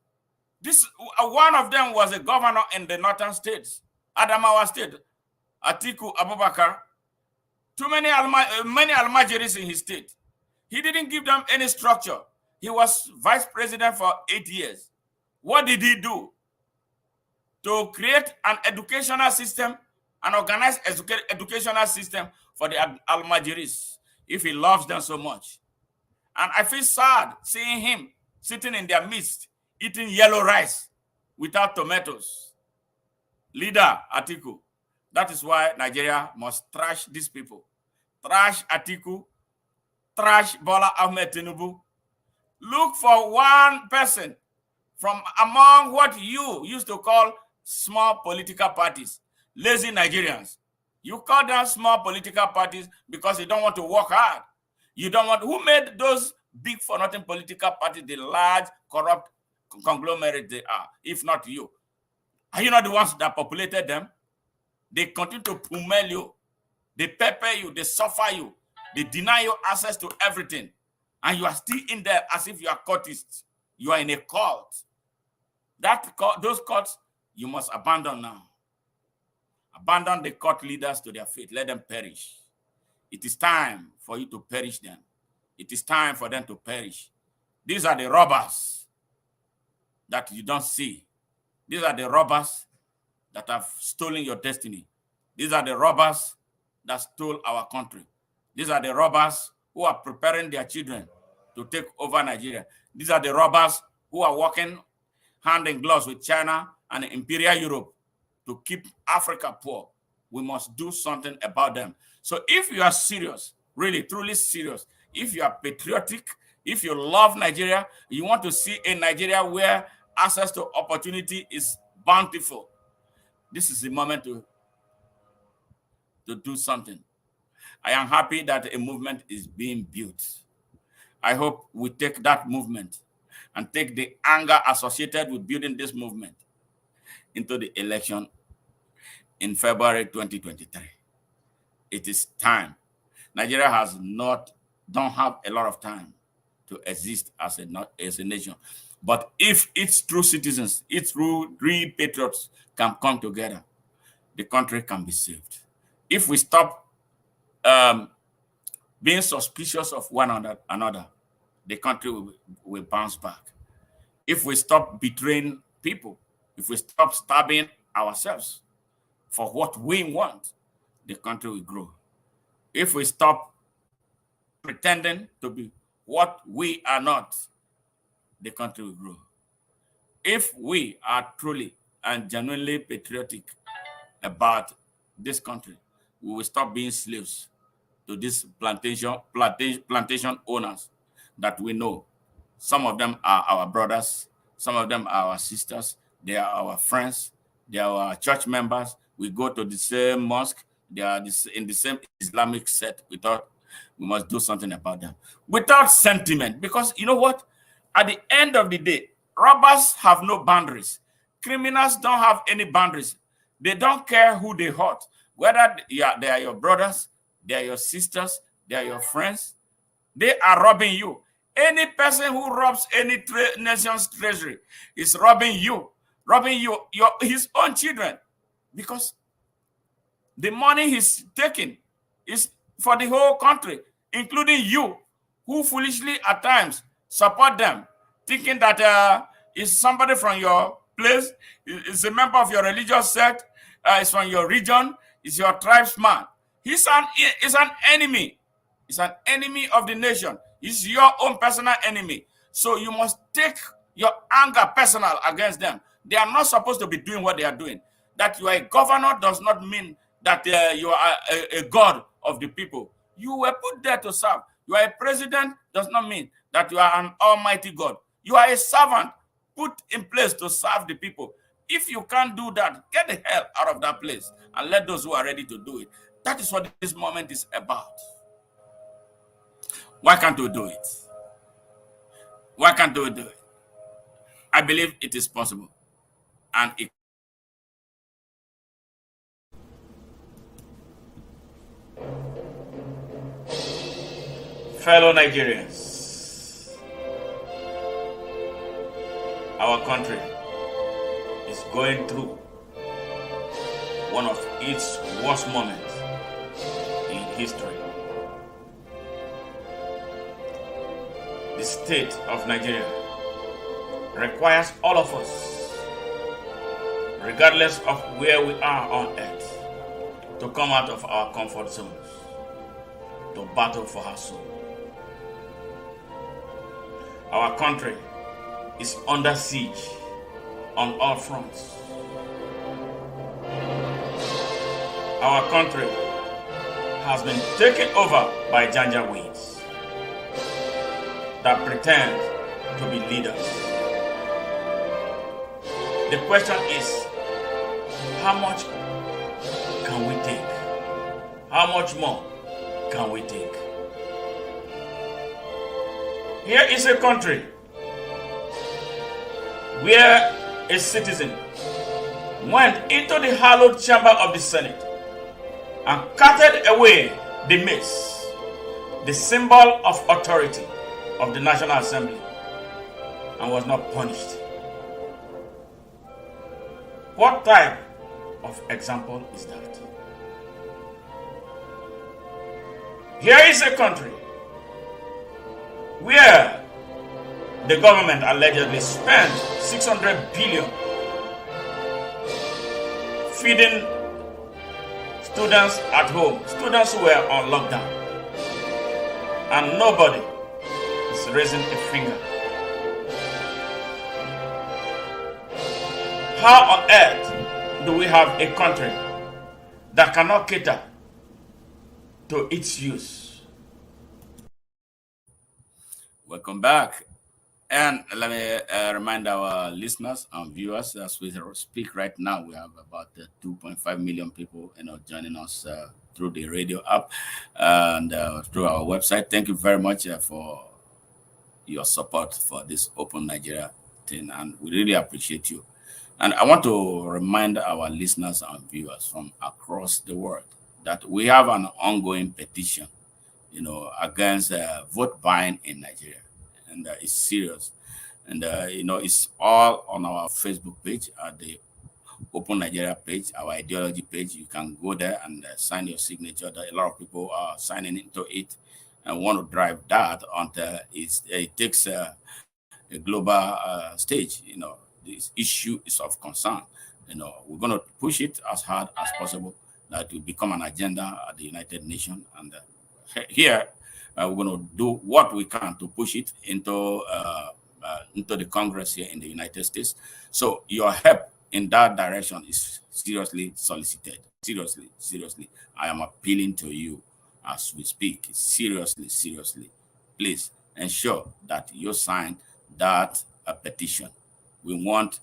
One of them was a governor in the northern states, Adamawa State, Atiku Abubakar. Too many Almajiris in his state. He didn't give them any structure. He was vice president for 8 years. What did he do? To create an educational system, an organized educational system for the Almajiris, if he loves them so much. And I feel sad seeing him sitting in their midst, eating yellow rice without tomatoes. Leader Atiku. That is why Nigeria must trash these people. Trash Atiku, trash Bola Ahmed Tinubu. Look for one person from among what you used to call small political parties, lazy Nigerians. You call them small political parties because you don't want to work hard. You don't want, who made those big for nothing political parties the large corrupt conglomerate they are, if not you? Are you not the ones that populated them? They continue to pummel you, they pepper you, they suffer you, they deny you access to everything, and you are still in there as if you are cultists. You are in a cult. Those cults you must abandon now. Abandon the cult leaders to their fate. Let them perish. It is time for you to perish them. It is time for them to perish. These are the robbers that you don't see. These are the robbers that have stolen your destiny. These are the robbers that stole our country. These are the robbers who are preparing their children to take over Nigeria. These are the robbers who are working hand in gloves with China and Imperial Europe to keep Africa poor. We must do something about them. So if you are serious, really, truly serious, if you are patriotic, if you love Nigeria, you want to see a Nigeria where access to opportunity is bountiful, this is the moment to do something. I am happy that a movement is being built. I hope we take that movement and take the anger associated with building this movement into the election in February 2023. It is time. Nigeria don't have a lot of time to exist as a nation. But if its true citizens, its true real patriots can come together, the country can be saved. If we stop being suspicious of one another, the country will bounce back. If we stop betraying people, if we stop stabbing ourselves for what we want, the country will grow. If we stop pretending to be what we are not, the country will grow. If we are truly and genuinely patriotic about this country, we will stop being slaves to these plantation owners that we know. Some of them are our brothers, some of them are our sisters, they are our friends, they are our church members. We go to the same mosque, they are in the same Islamic sect. We thought we must do something about them without sentiment, because you know what? At the end of the day, robbers have no boundaries. Criminals don't have any boundaries. They don't care who they hurt, whether they are your brothers, they are your sisters, they are your friends. They are robbing you. Any person who robs any nation's treasury is robbing you, his own children, because the money he's taking is for the whole country, including you, who foolishly at times support them, thinking that is somebody from your place, is a member of your religious sect, is from your region, is your tribesman. He's an enemy. He's an enemy of the nation. He's your own personal enemy. So you must take your anger personal against them. They are not supposed to be doing what they are doing. That you are a governor does not mean that you are a god of the people. You were put there to serve. You are a president does not mean that you are an almighty God. You are a servant put in place to serve the people. If you can't do that, get the hell out of that place and let those who are ready to do it. That is what this moment is about. Why can't we do it? Why can't we do it? I believe it is possible. And it Fellow Nigerians, our country is going through one of its worst moments in history. The state of Nigeria requires all of us, regardless of where we are on earth, to come out of our comfort zones, to battle for our soul. Our country is under siege on all fronts. Our country has been taken over by janjaweeds that pretend to be leaders. The question is, how much can we take? How much more can we take? Here is a country where a citizen went into the hallowed chamber of the Senate and carted away the mace, the symbol of authority of the National Assembly, and was not punished. What type of example is that? Here is a country where the government allegedly spent 600 billion feeding students at home, students who were on lockdown, and nobody is raising a finger. How on earth do we have a country that cannot cater to its use? Welcome back. And let me remind our listeners and viewers, as we speak right now, we have about 2.5 million people, joining us through the radio app and through our website. Thank you very much for your support for this Open Nigeria thing, and we really appreciate you. And I want to remind our listeners and viewers from across the world that we have an ongoing petition, against vote buying in Nigeria, and it's serious. And it's all on our Facebook page, at the Open Nigeria page, our ideology page. You can go there and sign your signature. There are a lot of people are signing into it and want to drive that until it takes a global stage. This issue is of concern. We're going to push it as hard as possible that it will become an agenda at the United Nations. And here, we're going to do what we can to push it into the Congress here in the United States. So your help in that direction is seriously solicited. Seriously, I am appealing to you as we speak. Seriously, please ensure that you sign that petition. We want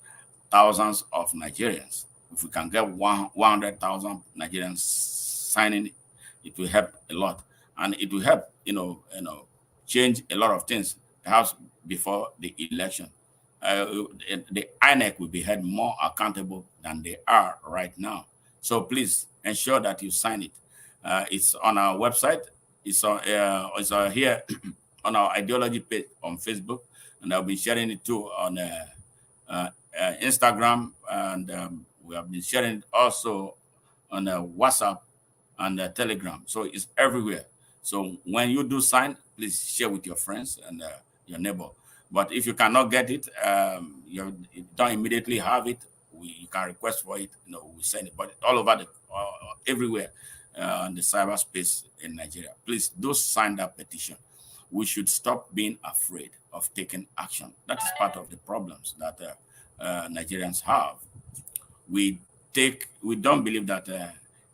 thousands of Nigerians. If we can get 100,000 Nigerians signing it, it will help a lot. And it will help, change a lot of things, perhaps before the election. The INEC will be held more accountable than they are right now. So please ensure that you sign it. It's on our website. It's on here on our ideology page on Facebook, and I'll be sharing it too on Instagram, and we have been sharing it also on WhatsApp and Telegram. So it's everywhere. So when you do sign, please share with your friends and your neighbor. But if you cannot get it, you don't immediately have it. You can request for it. We send it, but all over everywhere in the cyberspace in Nigeria. Please do sign that petition. We should stop being afraid of taking action. That is part of the problems that Nigerians have. We don't believe that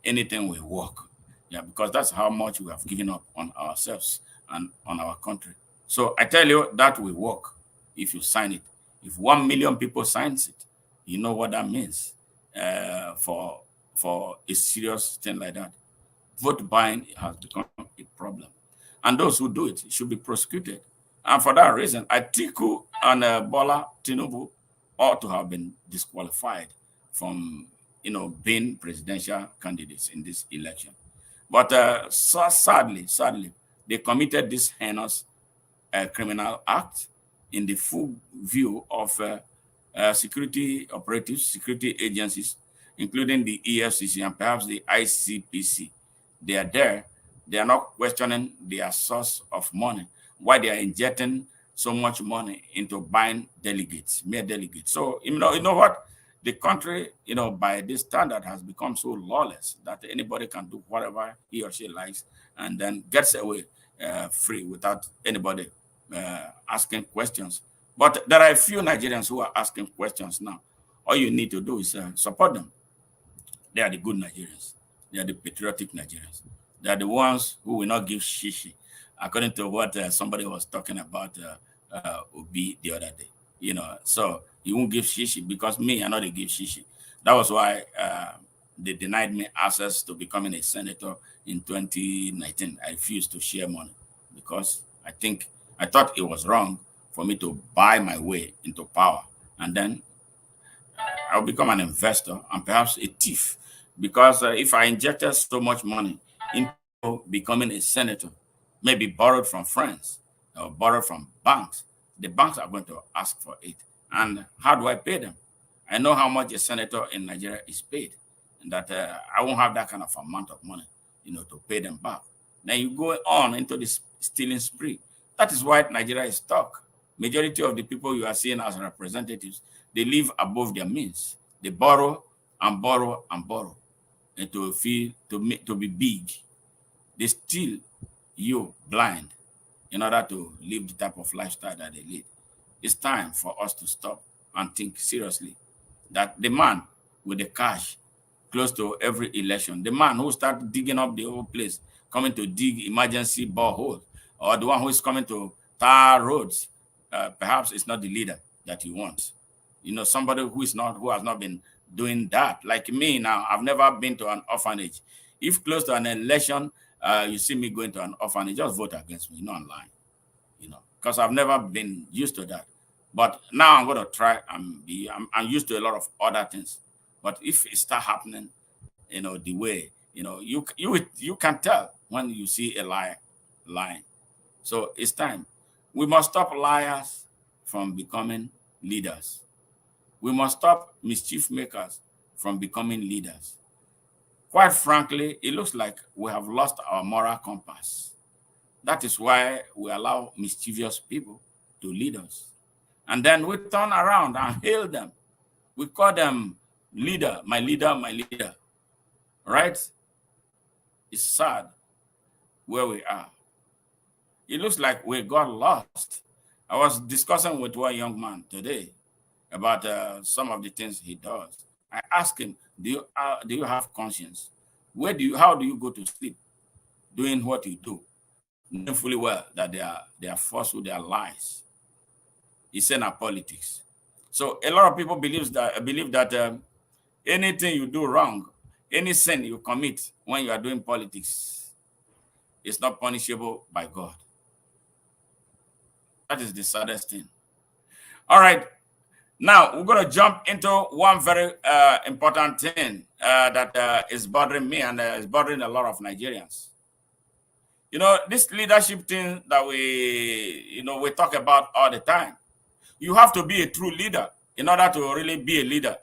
anything will work. Yeah, because that's how much we have given up on ourselves and on our country. So I tell you, that will work if you sign it. If 1 million people signs it, you know what that means for a serious thing like that. Vote buying has become a problem. And those who do it should be prosecuted. And for that reason, Atiku and Bola Tinubu ought to have been disqualified from, being presidential candidates in this election. But sadly, they committed this heinous criminal act in the full view of security operatives, security agencies, including the EFCC and perhaps the ICPC. They are there. They are not questioning their source of money, why they are injecting so much money into buying delegates, mere delegates. So, you know what? The country, by this standard has become so lawless that anybody can do whatever he or she likes and then gets away free without anybody asking questions. But there are a few Nigerians who are asking questions now. All you need to do is support them. They are the good Nigerians. They are the patriotic Nigerians. They are the ones who will not give shishi, according to what somebody was talking about Obi the other day. So he won't give shishi because me, I know they give shishi. That was why they denied me access to becoming a senator in 2019. I refused to share money because I thought it was wrong for me to buy my way into power, and then I'll become an investor and perhaps a thief. Because if I injected so much money into becoming a senator, maybe borrowed from friends or borrowed from banks, the banks are going to ask for it. And how do I pay them? I know how much a senator in Nigeria is paid, and that I won't have that kind of amount of money, to pay them back. Then you go on into this stealing spree. That is why Nigeria is stuck. Majority of the people you are seeing as representatives, they live above their means. They borrow and borrow and borrow, and to be big. They steal you blind in order to live the type of lifestyle that they lead. It's time for us to stop and think seriously that the man with the cash close to every election, the man who start digging up the whole place, coming to dig emergency borehole, or the one who is coming to tar roads, perhaps it's not the leader that he wants. Somebody who has not been doing that. Like me now, I've never been to an orphanage. If close to an election, you see me going to an orphanage, just vote against me, not online. Because I've never been used to that. But now I'm going to try and I'm used to a lot of other things. But if it start happening, the way, you can tell when you see a liar lying. So it's time. We must stop liars from becoming leaders. We must stop mischief makers from becoming leaders. Quite frankly, it looks like we have lost our moral compass. That is why we allow mischievous people to lead us. And then we turn around and hail them. We call them leader, my leader, my leader. Right? It's sad where we are. It looks like we got lost. I was discussing with one young man today about some of the things he does. I asked him, do you have conscience? How do you go to sleep doing what you do, knowing fully well that they are false with their lies? He said, "Not politics." So a lot of people believe that anything you do wrong, any sin you commit when you are doing politics, is not punishable by God. That is the saddest thing. All right. Now, we're going to jump into one very important thing that is bothering me and is bothering a lot of Nigerians. This leadership thing that we talk about all the time. You have to be a true leader in order to really be a leader.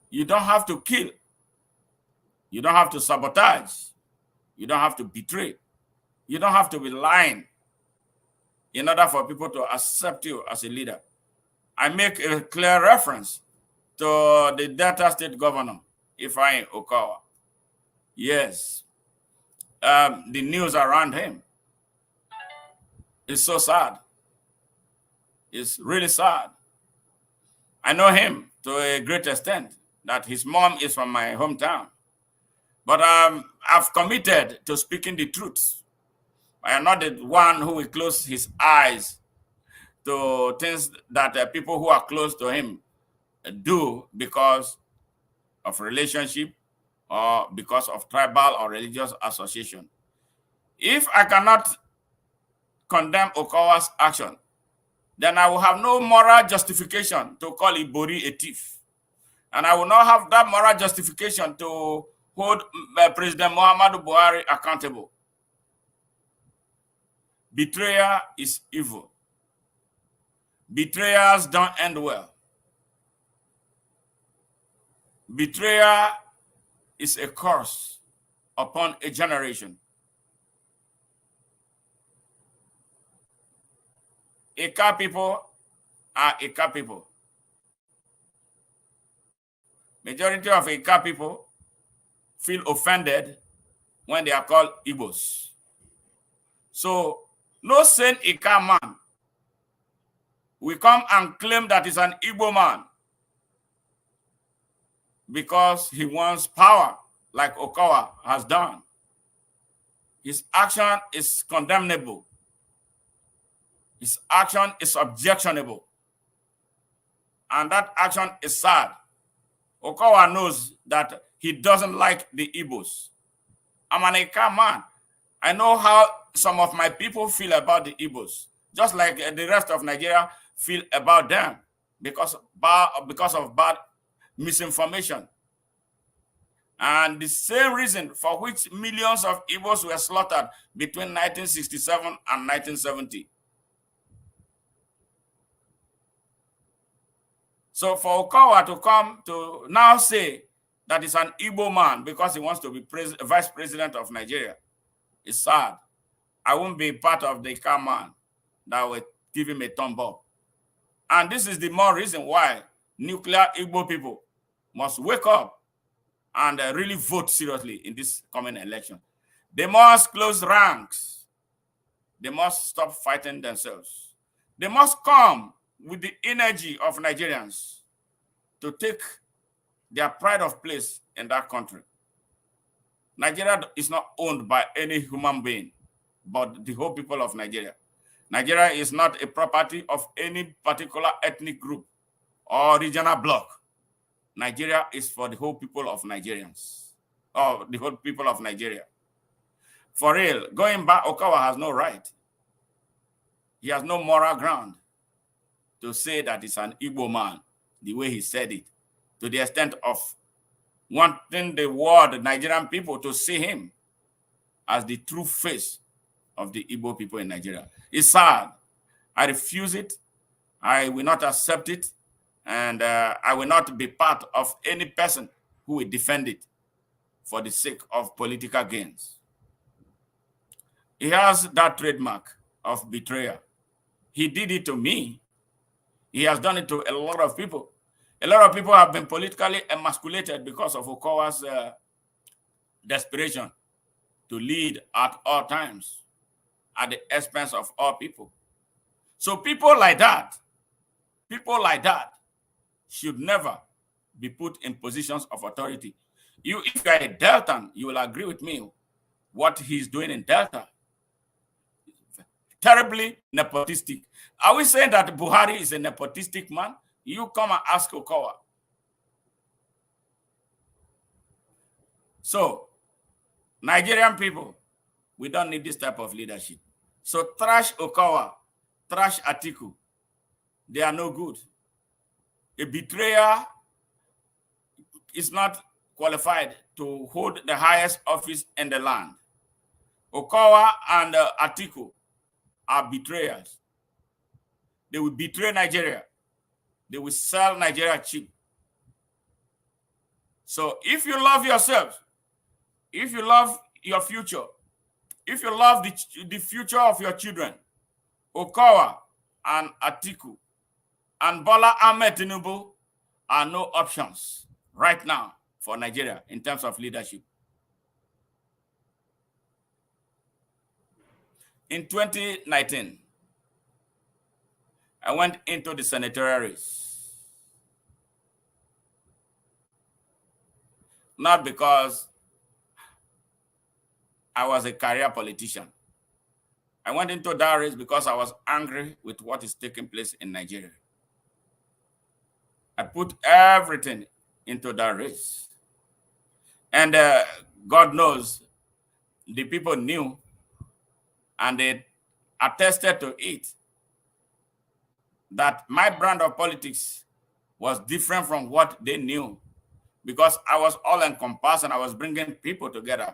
You don't have to kill. You don't have to sabotage. You don't have to betray. You don't have to be lying in order for people to accept you as a leader. I make a clear reference to the Delta State Governor, Ifeanyi Okowa. Yes, the news around him is so sad. It's really sad. I know him to a great extent, that his mom is from my hometown. But I've committed to speaking the truth. I am not the one who will close his eyes to things that people who are close to him do because of relationship or because of tribal or religious association. If I cannot condemn Okowa's action, then I will have no moral justification to call Ibori a thief. And I will not have that moral justification to hold President Muhammadu Buhari accountable. Betrayal is evil. Betrayals don't end well. Betrayal is a curse upon a generation. Ika people are Ika people. Majority of Ika people feel offended when they are called Igbos. So no sane Ika man will come and claim that he's an Igbo man because he wants power like Okowa has done. His action is condemnable. His action is objectionable. And that action is sad. Okowa knows that he doesn't like the Igbos. I'm an Ika man. I know how some of my people feel about the Igbos, just like the rest of Nigeria feel about them because of bad misinformation. And the same reason for which millions of Igbos were slaughtered between 1967 and 1970. So for Okowa to come to now say that he's an Igbo man because he wants to be vice president of Nigeria is sad. I won't be part of the Ika man that will give him a thumb up. And this is the more reason why nuclear Igbo people must wake up and really vote seriously in this coming election. They must close ranks. They must stop fighting themselves. They must come with the energy of Nigerians to take their pride of place in that country. Nigeria is not owned by any human being, but the whole people of Nigeria. Nigeria is not a property of any particular ethnic group or regional bloc. Nigeria is for the whole people of Nigerians, or the whole people of Nigeria. For real, going back, Okowa has no right. He has no moral ground to say that he's an Igbo man, the way he said it, to the extent of wanting the world, the Nigerian people, to see him as the true face of the Igbo people in Nigeria. It's sad. I refuse it. I will not accept it. And I will not be part of any person who will defend it for the sake of political gains. He has that trademark of betrayal. He did it to me. He has done it to a lot of people. A lot of people have been politically emasculated because of Okowa's desperation to lead at all times at the expense of all people. So people like that should never be put in positions of authority. If you are a Deltan, you will agree with me what he's doing in Delta. Terribly nepotistic. Are we saying that Buhari is a nepotistic man? You come and ask Okowa. So, Nigerian people, we don't need this type of leadership. So trash Okowa, trash Atiku. They are no good. A betrayer is not qualified to hold the highest office in the land. Okowa and Atiku are betrayers. They will betray Nigeria. They will sell Nigeria cheap. So if you love yourself, if you love your future, if you love the future of your children, Okowa and Atiku and Bola Ahmed Tinubu are no options right now for Nigeria in terms of leadership. In 2019, I went into the senatorial race. Not because I was a career politician. I went into that race because I was angry with what is taking place in Nigeria. I put everything into that race. And God knows the people knew, and they attested to it, that my brand of politics was different from what they knew, because I was all encompassing. I was bringing people together.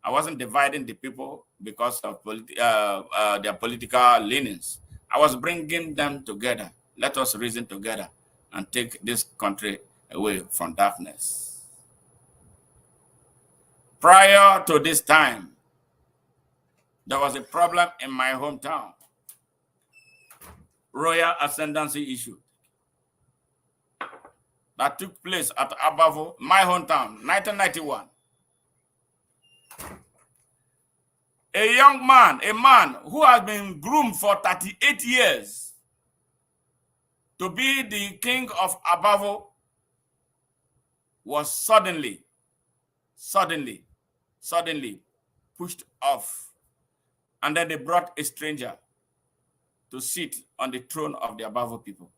I wasn't dividing the people because of their political leanings. I was bringing them together. Let us reason together and take this country away from darkness. Prior to this time, there was a problem in my hometown. Royal ascendancy issue that took place at Abavo, my hometown, 1991. A young man, a man who has been groomed for 38 years to be the king of Abavo, was suddenly pushed off. And then they brought a stranger to sit on the throne of the Abavo people.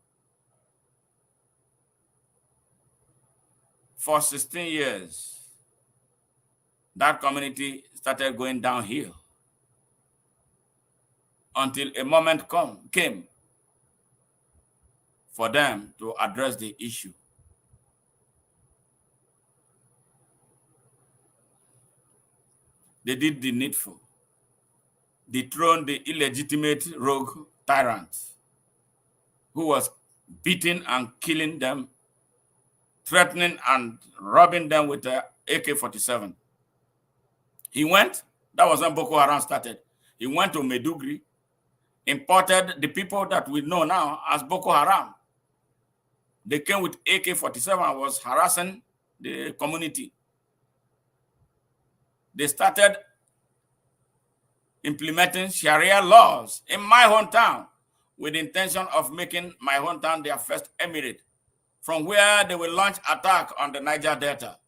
For 16 years, that community started going downhill until a moment came for them to address the issue. They did the needful. Dethroned the illegitimate rogue tyrant who was beating and killing them, threatening and robbing them with the AK-47. He went, that was when Boko Haram started. He went to Maiduguri, imported the people that we know now as Boko Haram. They came with AK-47 and was harassing the community. They started implementing Sharia laws in my hometown with the intention of making my hometown their first emirate, from where they will launch attack on the Niger Delta.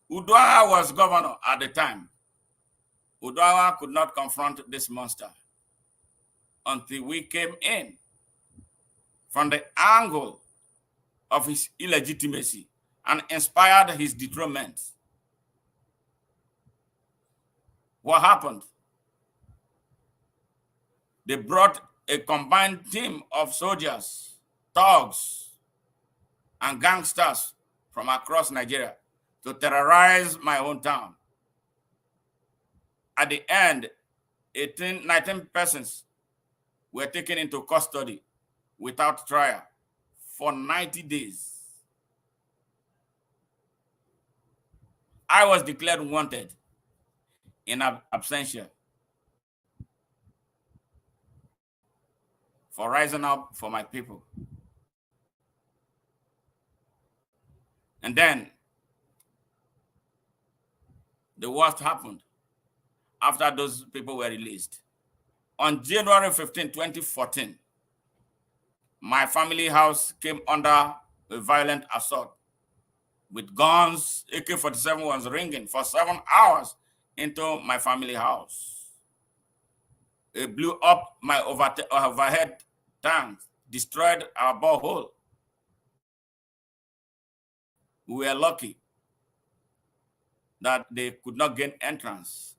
Udoa was governor at the time. Udoa could not confront this monster until we came in from the angle of his illegitimacy and inspired his dethronement. What happened? They brought a combined team of soldiers, thugs, and gangsters from across Nigeria to terrorize my hometown. At the end, 19 persons were taken into custody without trial for 90 days. I was declared wanted in absentia for rising up for my people. And then the worst happened after those people were released. On January 15, 2014, my family house came under a violent assault with guns. AK-47 was ringing for 7 hours into my family house. It blew up my overhead tank, destroyed our borehole. We were lucky that they could not gain entrance.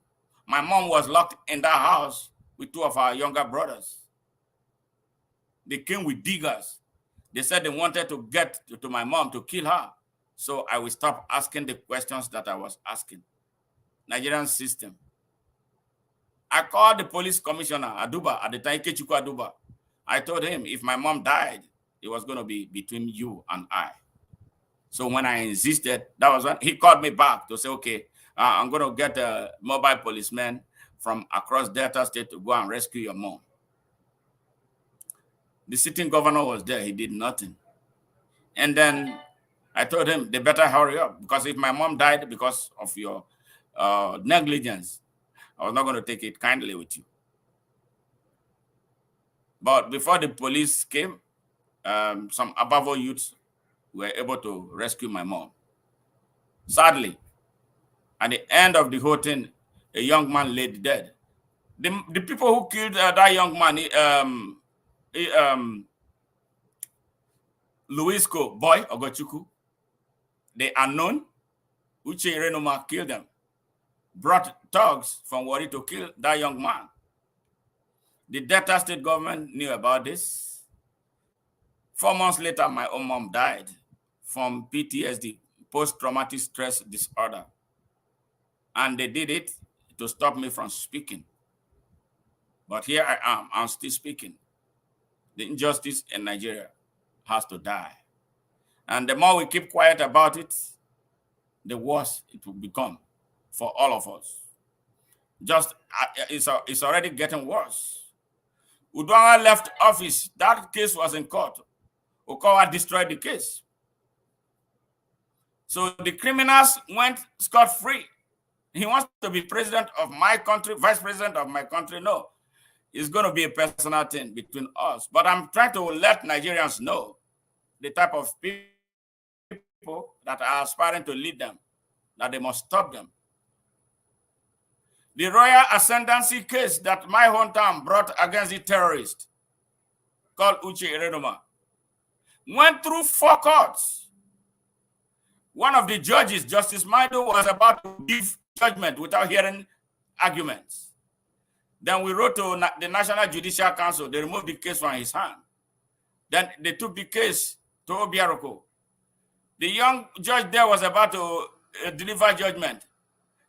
My mom was locked in that house with 2 of our younger brothers. They came with diggers. They said they wanted to get to my mom to kill her. So I will stop asking the questions that I was asking. Nigerian system. I called the police commissioner, Aduba, at the time, Ikechukwu Aduba. I told him if my mom died, it was going to be between you and I. So when I insisted, that was when he called me back to say, okay, I'm going to get a mobile policeman from across Delta State to go and rescue your mom. The sitting governor was there. He did nothing. And then I told him they better hurry up, because if my mom died because of your negligence, I was not going to take it kindly with you. But before the police came, some Abavo youths were able to rescue my mom. Sadly, at the end of the whole thing, a young man lay dead. The people who killed that young man, Luisco boy Ogochukwu, the unknown, Uche Renoma killed them, brought thugs from Wari to kill that young man. The Delta State government knew about this. 4 months later, my own mom died from PTSD, post-traumatic stress disorder. And they did it to stop me from speaking. But here I am, I'm still speaking. The injustice in Nigeria has to die. And the more we keep quiet about it, the worse it will become for all of us. It's already getting worse. Udwanga left office. That case was in court. Okowa destroyed the case. So the criminals went scot-free. He wants to be president of my country, vice president of my country. No, it's going to be a personal thing between us. But I'm trying to let Nigerians know the type of people that are aspiring to lead them, that they must stop them. The royal ascendancy case that my hometown brought against the terrorist called Uche Erenoma went through 4 courts. One of the judges, Justice Maido, was about to give judgment without hearing arguments. Then we wrote to the National Judicial Council. They removed the case from his hand. Then they took the case to Obiaroko. The young judge there was about to deliver judgment.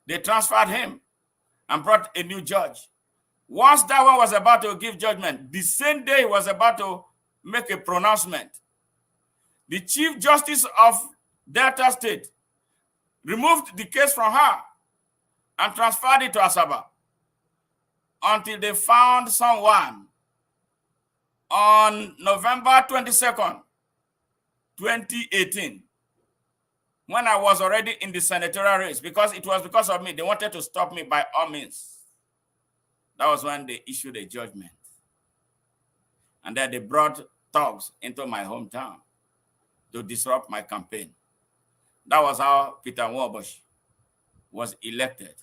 They transferred him and brought a new judge. Once that one was about to give judgment, the same day he was about to make a pronouncement, the Chief Justice of Delta State removed the case from her and transferred it to Asaba until they found someone on November 22nd, 2018, when I was already in the senatorial race, because it was because of me. They wanted to stop me by all means. That was when they issued a judgment. And then they brought thugs into my hometown to disrupt my campaign. That was how Peter Nwaoboshi was elected.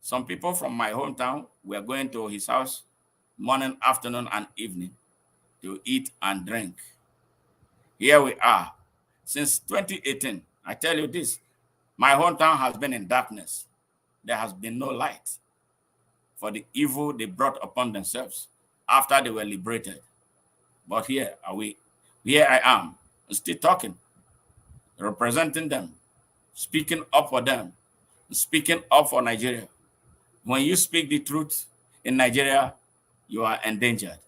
Some people from my hometown were going to his house morning, afternoon, and evening to eat and drink. Here we are. Since 2018, I tell you this, my hometown has been in darkness. There has been no light for the evil they brought upon themselves after they were liberated. But here I am, still talking, representing them, speaking up for them, speaking up for Nigeria. When you speak the truth in Nigeria, you are endangered.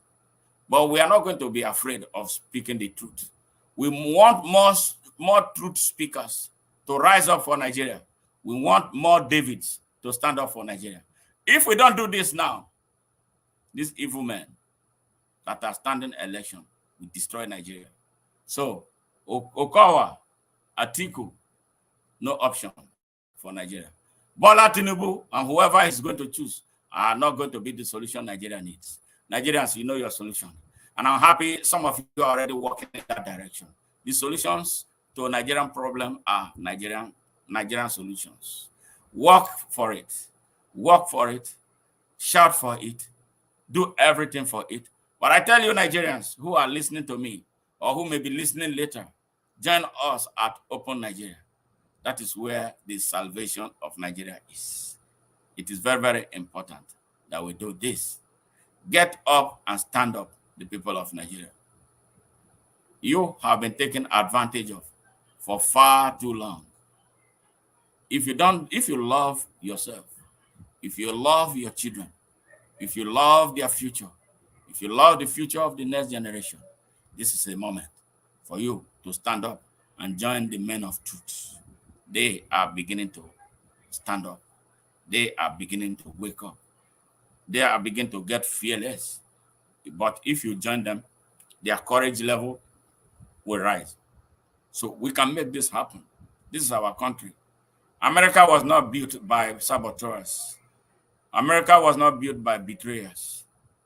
But we are not going to be afraid of speaking the truth. We want more truth speakers to rise up for Nigeria. We want more Davids to stand up for Nigeria. If we don't do this now, these evil men that are standing election will destroy Nigeria. So, Okowa, Atiku, no option for Nigeria. Bola Tinubu and whoever is going to choose are not going to be the solution Nigeria needs. Nigerians, you know your solution. And I'm happy some of you are already working in that direction. The solutions to a Nigerian problem are Nigerian solutions. Work for it. Work for it. Shout for it. Do everything for it. But I tell you, Nigerians who are listening to me or who may be listening later, join us at Open Nigeria. That is where the salvation of Nigeria is. It is very, very important that we do this. Get up and stand up, the people of Nigeria. You have been taken advantage of for far too long. If you love yourself, if you love your children, if you love their future, if you love the future of the next generation, this is a moment for you to stand up and join the men of truth. They are beginning to stand up. They are beginning to wake up. They are beginning to get fearless. But if you join them, their courage level will rise. So we can make this happen. This is our country. America was not built by saboteurs. America was not built by betrayers.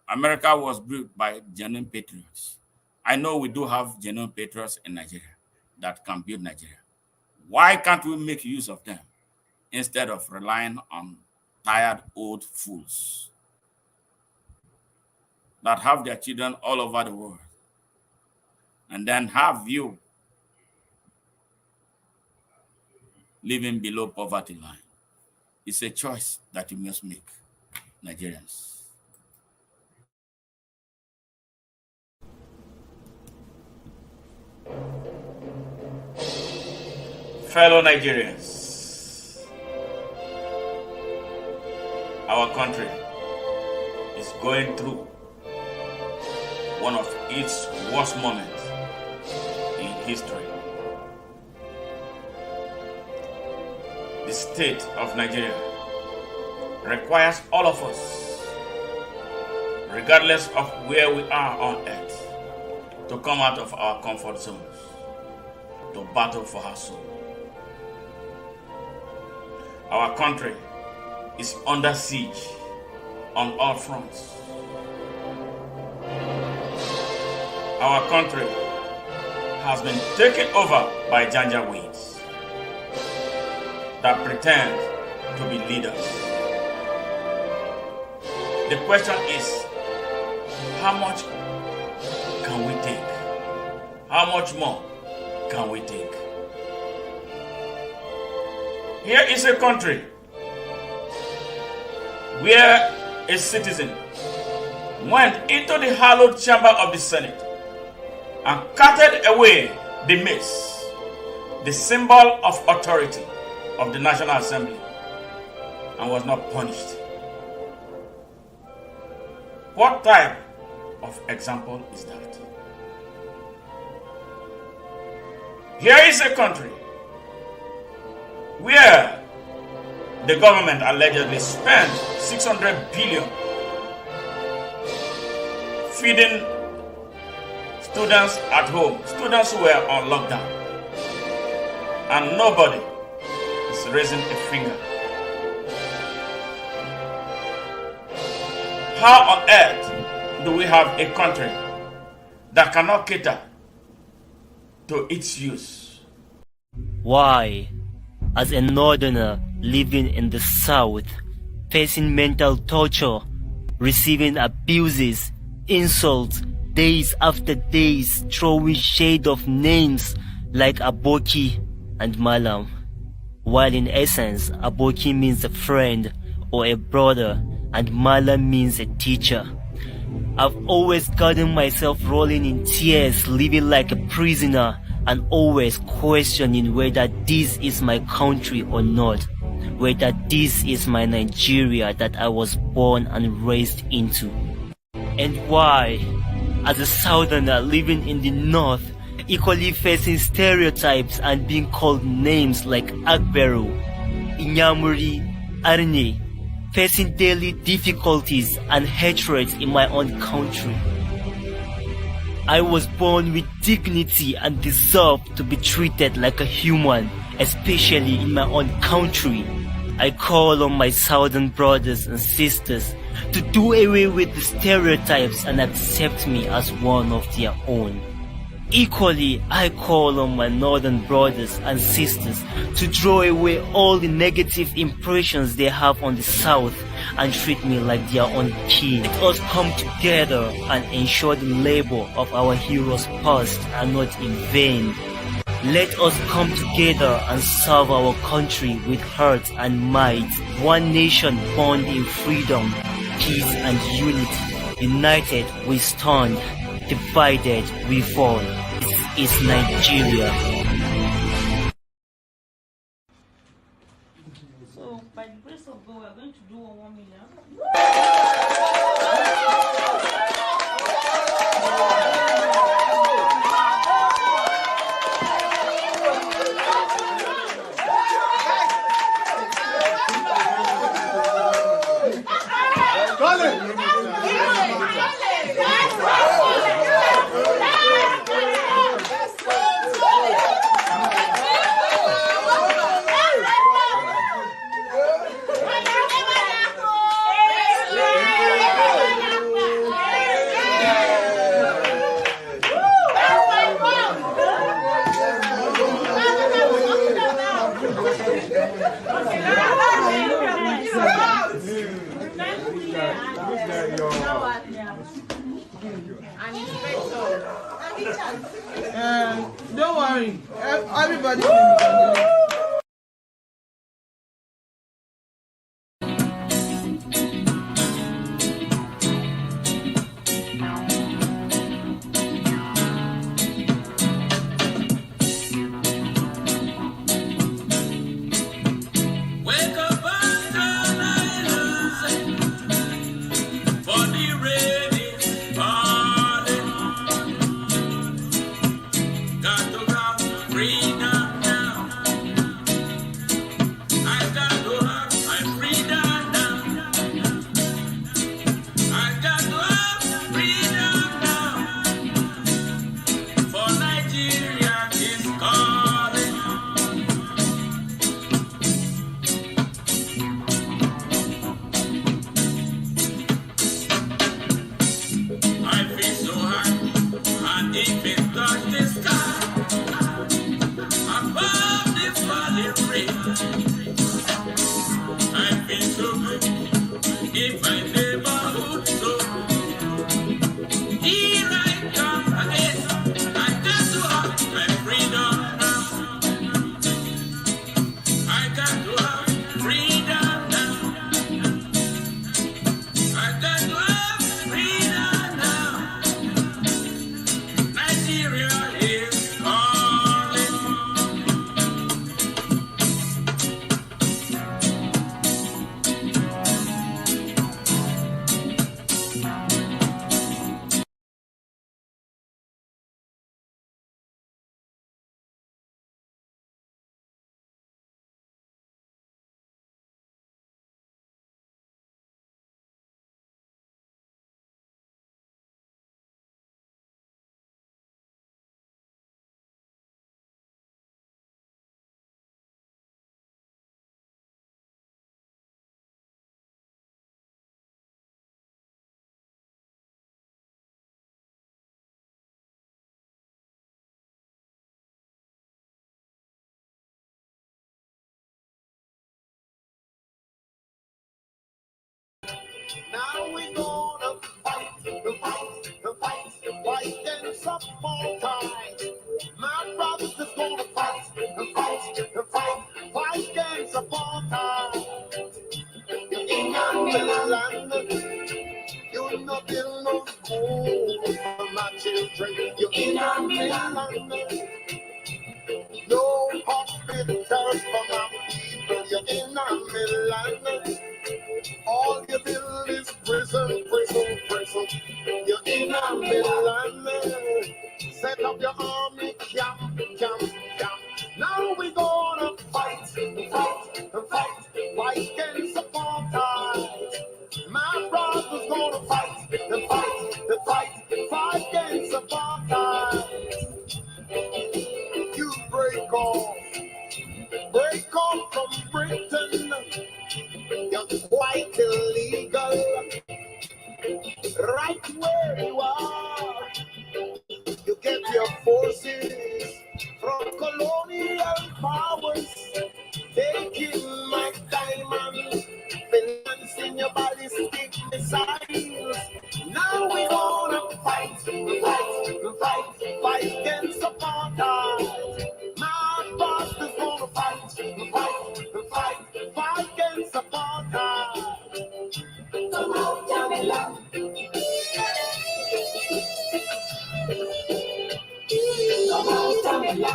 America was built by genuine patriots. I know we do have genuine patriots in Nigeria that can build Nigeria. Why can't we make use of them instead of relying on tired old fools that have their children all over the world and then have you living below poverty line? It's a choice that you must make, Nigerians. fellow Nigerians, our country is going through one of its worst moments in history. The state of Nigeria requires all of us, regardless of where we are on earth, to come out of our comfort zones, to battle for our soul. Our country is under siege on all fronts. Our country has been taken over by janjaweeds that pretend to be leaders. The question is, how much can we take? How much more can we take? Here is a country where a citizen went into the hallowed chamber of the Senate and carted away the mace, the symbol of authority of the National Assembly, and was not punished. What type of example is that? Here is a country where the government allegedly spent 600 billion feeding students at home, students who were on lockdown, and nobody is raising a finger. How on earth do we have a country that cannot cater to its use? Why, as a northerner living in the south, facing mental torture, receiving abuses, insults, days after days, throwing shade of names like Aboki and Malam, while in essence, Aboki means a friend or a brother, and Malam means a teacher. I've always gotten myself rolling in tears, living like a prisoner, and always questioning whether this is my country or not, whether this is my Nigeria that I was born and raised into. And why, as a southerner living in the north, equally facing stereotypes and being called names like Agberu, Inyamuri, Arne, facing daily difficulties and hatred in my own country. I was born with dignity and deserve to be treated like a human, especially in my own country. I call on my southern brothers and sisters to do away with the stereotypes and accept me as one of their own. Equally, I call on my northern brothers and sisters to draw away all the negative impressions they have on the South and treat me like their own kin. Let us come together and ensure the labor of our heroes past are not in vain. Let us come together and serve our country with heart and might. One nation born in freedom, peace and unity. United we stand, divided we fall. This is Nigeria. So, by the grace of God, we are going to do 1 million. Don't worry, everybody will be. Now we gonna fight, fight against apartheid. My brothers is gonna fight, fight against apartheid. In our land, you know build no school for my children. You in our land, no hospitals for my people. You in our land. All you build is prison. You're in a Milan. Set up your army camp. Now we gonna fight against apartheid. My brothers gonna fight against apartheid. You break off from Britain. You're quite illegal, right where you are. You get your forces from colonial powers, taking my diamonds, financing your ballistic missiles. Now we gonna fight against apartheid. My boss is gonna fight against apartheid. Come on, Jamila. Come on, Jamila.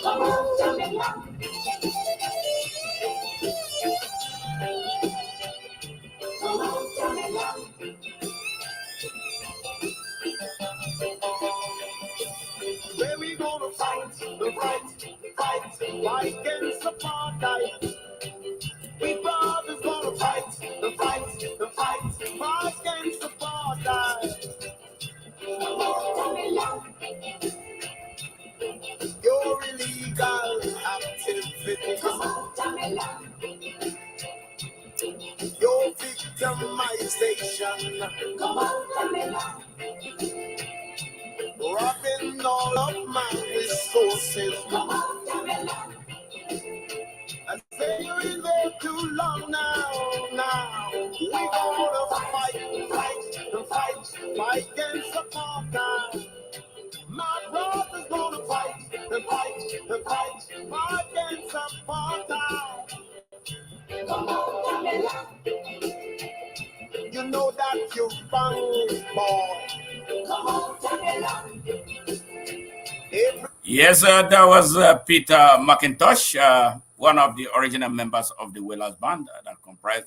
Come on, Jamila. Come on, Jamila. Where we gonna fight against apartheid. We brothers gonna fight against apartheid. Your illegal activities, your victimization, robbing all of my resources. I say you're in there too long now. We gonna fight against apartheid. My brother's gonna fight against apartheid. Come on, Jamila. You know that you found, boy. Come on, Jamila. Yes, that was Peter McIntosh, one of the original members of the Wailers Band that comprised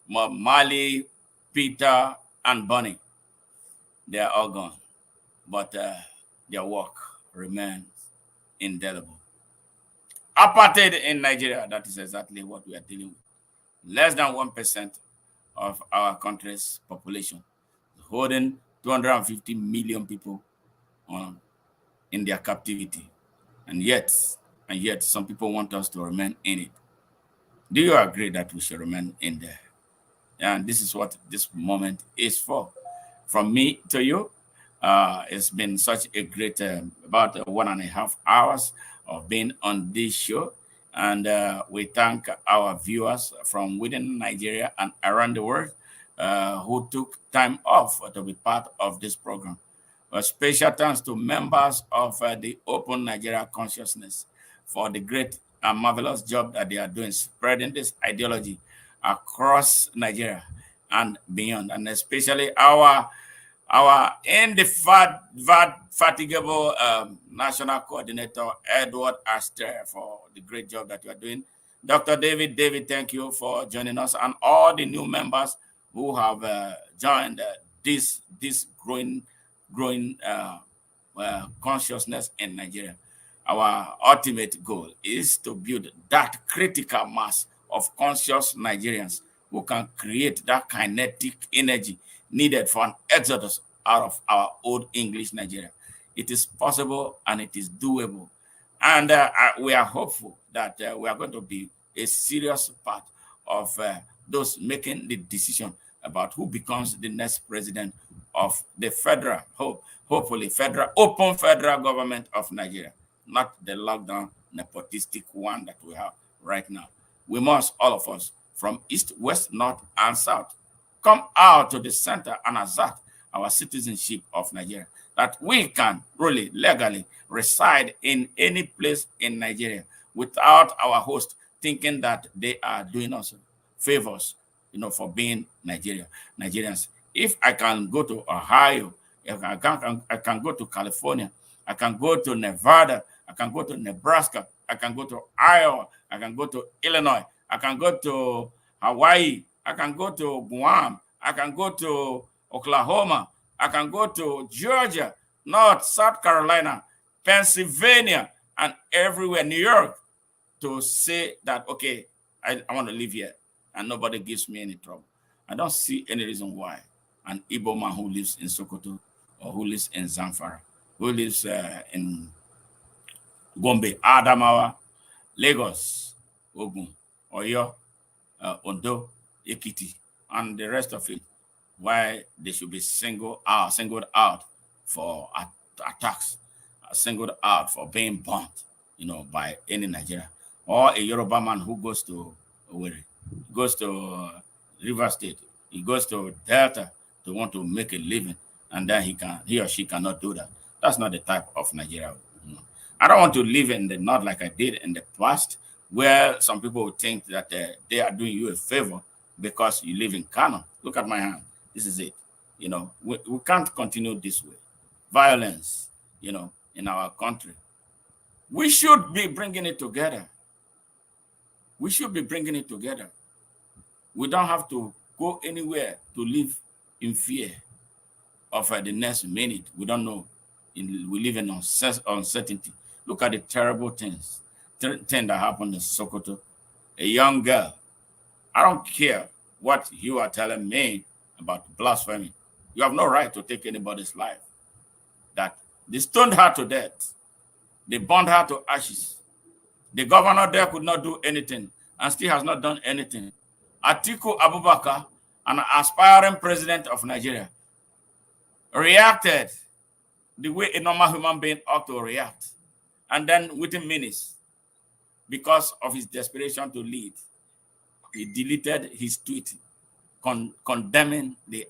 Mali, Peter, and Bonnie. They are all gone, but their work remains indelible. Apartheid in Nigeria, that is exactly what we are dealing with. Less than 1% of our country's population, holding 250 million people in their captivity. And yet some people want us to remain in it. Do you agree that we should remain in there? And this is what this moment is for. From me to you, it's been such a great about 1.5 hours of being on this show. And we thank our viewers from within Nigeria and around the world who took time off to be part of this program. A special thanks to members of the Open Nigeria Consciousness for the great and marvelous job that they are doing, spreading this ideology across Nigeria and beyond, and especially our indefatigable national coordinator, Edward Aster, for the great job that you are doing. Dr. David, thank you for joining us, and all the new members who have joined this growing consciousness in Nigeria. Our ultimate goal is to build that critical mass of conscious Nigerians who can create that kinetic energy needed for an exodus out of our old English Nigeria. It is possible and it is doable. And we are hopeful that we are going to be a serious part of those making the decision about who becomes the next president of the federal, hopefully open federal government of Nigeria, not the lockdown nepotistic one that we have right now. We must, all of us, from east, west, north, and south, come out to the center and assert our citizenship of Nigeria, that we can really legally reside in any place in Nigeria without our host thinking that they are doing us favors, for being Nigerians. If I can go to Ohio, I can go to California, I can go to Nevada, I can go to Nebraska, I can go to Iowa, I can go to Illinois, I can go to Hawaii, I can go to Guam, I can go to Oklahoma, I can go to Georgia, North, South Carolina, Pennsylvania, and everywhere, New York, to say that, okay, I want to live here and nobody gives me any trouble. I don't see any reason why an Igboman who lives in Sokoto or who lives in Zamfara, who lives in Gombe, Adamawa, Lagos, Ogun, Oyo, Ondo, Ekiti, and the rest of it, why they should be singled out for attacks, singled out for being burnt, by any Nigerian, or a Yoruba man who goes to Owerri, goes to River State, he goes to Delta to want to make a living, and then he or she cannot do that. That's not the type of Nigeria. I don't want to live in the north like I did in the past, where some people would think that they are doing you a favor because you live in Kano. Look at my hand. This is it. We can't continue this way. Violence, in our country. We should be bringing it together. We should be bringing it together. We don't have to go anywhere to live in fear of the next minute. We don't know. We live in uncertainty. Look at the terrible thing that happened in Sokoto. A young girl. I don't care what you are telling me about blasphemy. You have no right to take anybody's life. That they stoned her to death. They burned her to ashes. The governor there could not do anything and still has not done anything. Atiku Abubakar, an aspiring president of Nigeria, reacted the way a normal human being ought to react. And then within minutes, because of his desperation to lead, he deleted his tweet condemning the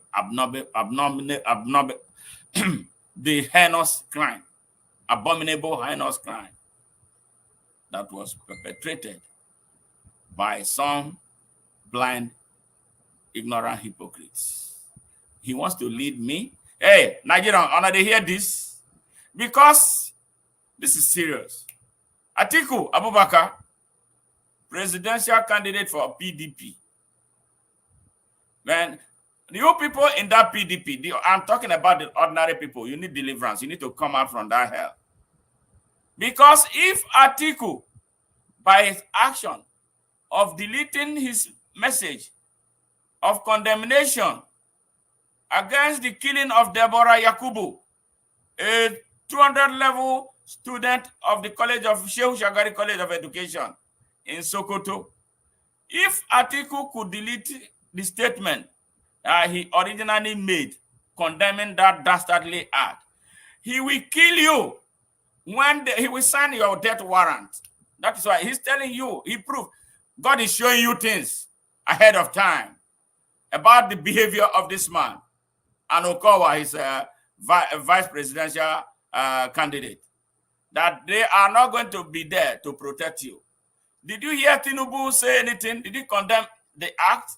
the heinous crime, abominable heinous crime that was perpetrated by some blind, ignorant hypocrites. He wants to lead me. Hey, Nigerian, honor they hear this? Because this is serious. Atiku Abubakar, presidential candidate for PDP. When you people in that PDP, I'm talking about the ordinary people, you need deliverance. You need to come out from that hell. Because if Atiku, by his action of deleting his message of condemnation against the killing of Deborah Yakubu, a 200-level student of the College of Shehu Shagari College of Education in Sokoto, if Atiku could delete the statement he originally made condemning that dastardly act, he will kill you when he will sign your death warrant. That is why he's telling you, he proved, God is showing you things ahead of time about the behavior of this man. And Okowa, his vice presidential candidate, that they are not going to be there to protect you. Did you hear Tinubu say anything? Did he condemn the act?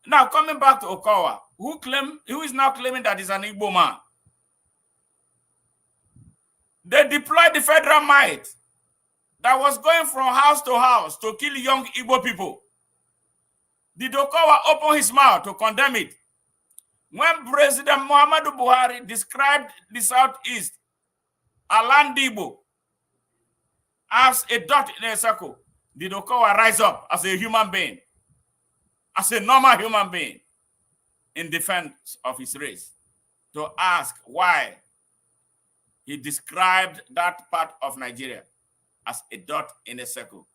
Now, coming back to Okowa, who is now claiming that he's an Igboman. They deployed the federal might that was going from house to house to kill young Igbo people. Did Okowa open his mouth to condemn it? When President Muhammadu Buhari described the Southeast, Alan Igbo, as a dot in a circle, did Okowa rise up as a human being, as a normal human being, in defense of his race, to ask why he described that part of Nigeria as a dot in a circle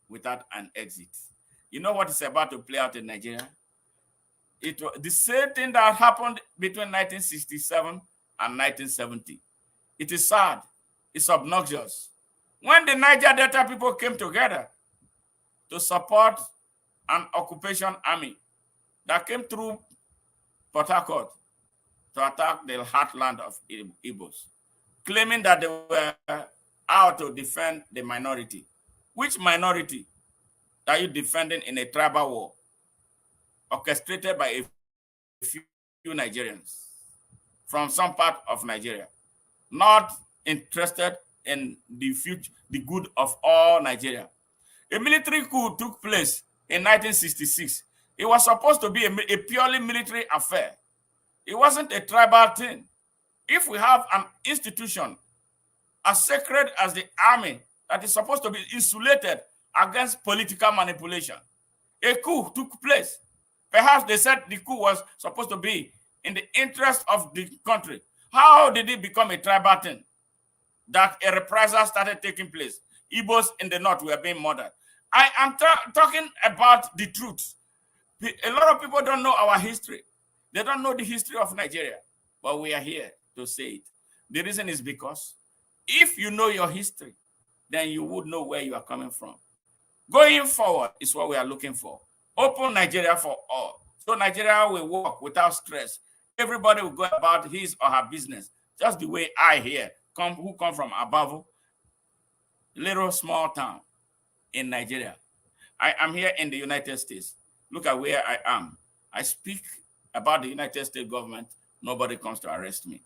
without an exit? You know what is about to play out in Nigeria? It was the same thing that happened between 1967 and 1970. It is sad. It's obnoxious. When the Niger Delta people came together to support an occupation army that came through Port Harcourt to attack the heartland of Igbos, claiming that they were out to defend the minority. Which minority are you defending in a tribal war orchestrated by a few Nigerians from some part of Nigeria, not interested in the future, the good of all Nigeria? A military coup took place in 1966. It was supposed to be a purely military affair. It wasn't a tribal thing. If we have an institution as sacred as the army that is supposed to be insulated against political manipulation, a coup took place. Perhaps they said the coup was supposed to be in the interest of the country. How did it become a tribal thing? That a reprisal started taking place. Igbos in the north were being murdered. I am talking about the truth. A lot of people don't know our history. They don't know the history of Nigeria, but we are here to say it. The reason is because if you know your history, then you would know where you are coming from. Going forward is what we are looking for. Open Nigeria for all. So Nigeria will work without stress. Everybody will go about his or her business, just the way I here, who come from Abavo, little small town in Nigeria. I am here in the United States. Look at where I am. I speak about the United States government. Nobody comes to arrest me.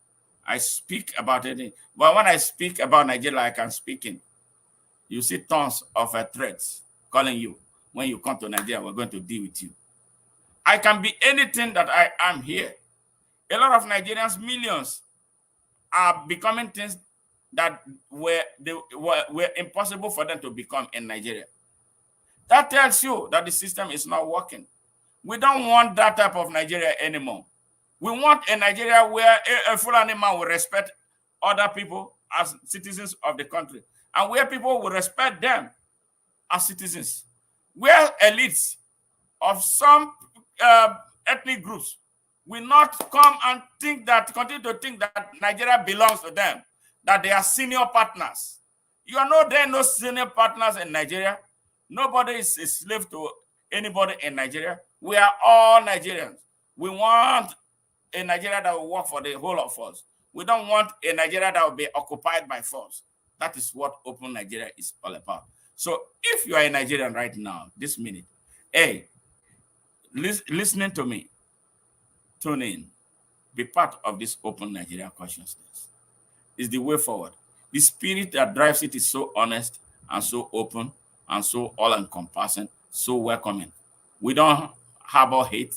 I speak about it. But when I speak about Nigeria, like I'm speaking, you see tons of threats calling you. When you come to Nigeria, we're going to deal with you. I can be anything that I am here. A lot of Nigerians, millions, are becoming things that were impossible for them to become in Nigeria. That tells you that the system is not working. We don't want that type of Nigeria anymore. We want a Nigeria where a Fulani man will respect other people as citizens of the country, and where people will respect them as citizens. Where elites of some ethnic groups will not come and continue to think that Nigeria belongs to them, that they are senior partners. There are no senior partners in Nigeria. Nobody is a slave to anybody in Nigeria. We are all Nigerians. We want a Nigeria that will work for the whole of us. We don't want a Nigeria that will be occupied by force. That is what Open Nigeria is all about. So if you are a Nigerian right now, this minute, hey, listening to me, tune in, be part of this Open Nigeria consciousness. It's the way forward. The spirit that drives it is so honest and so open and so all-encompassing, so welcoming. We don't harbor hate.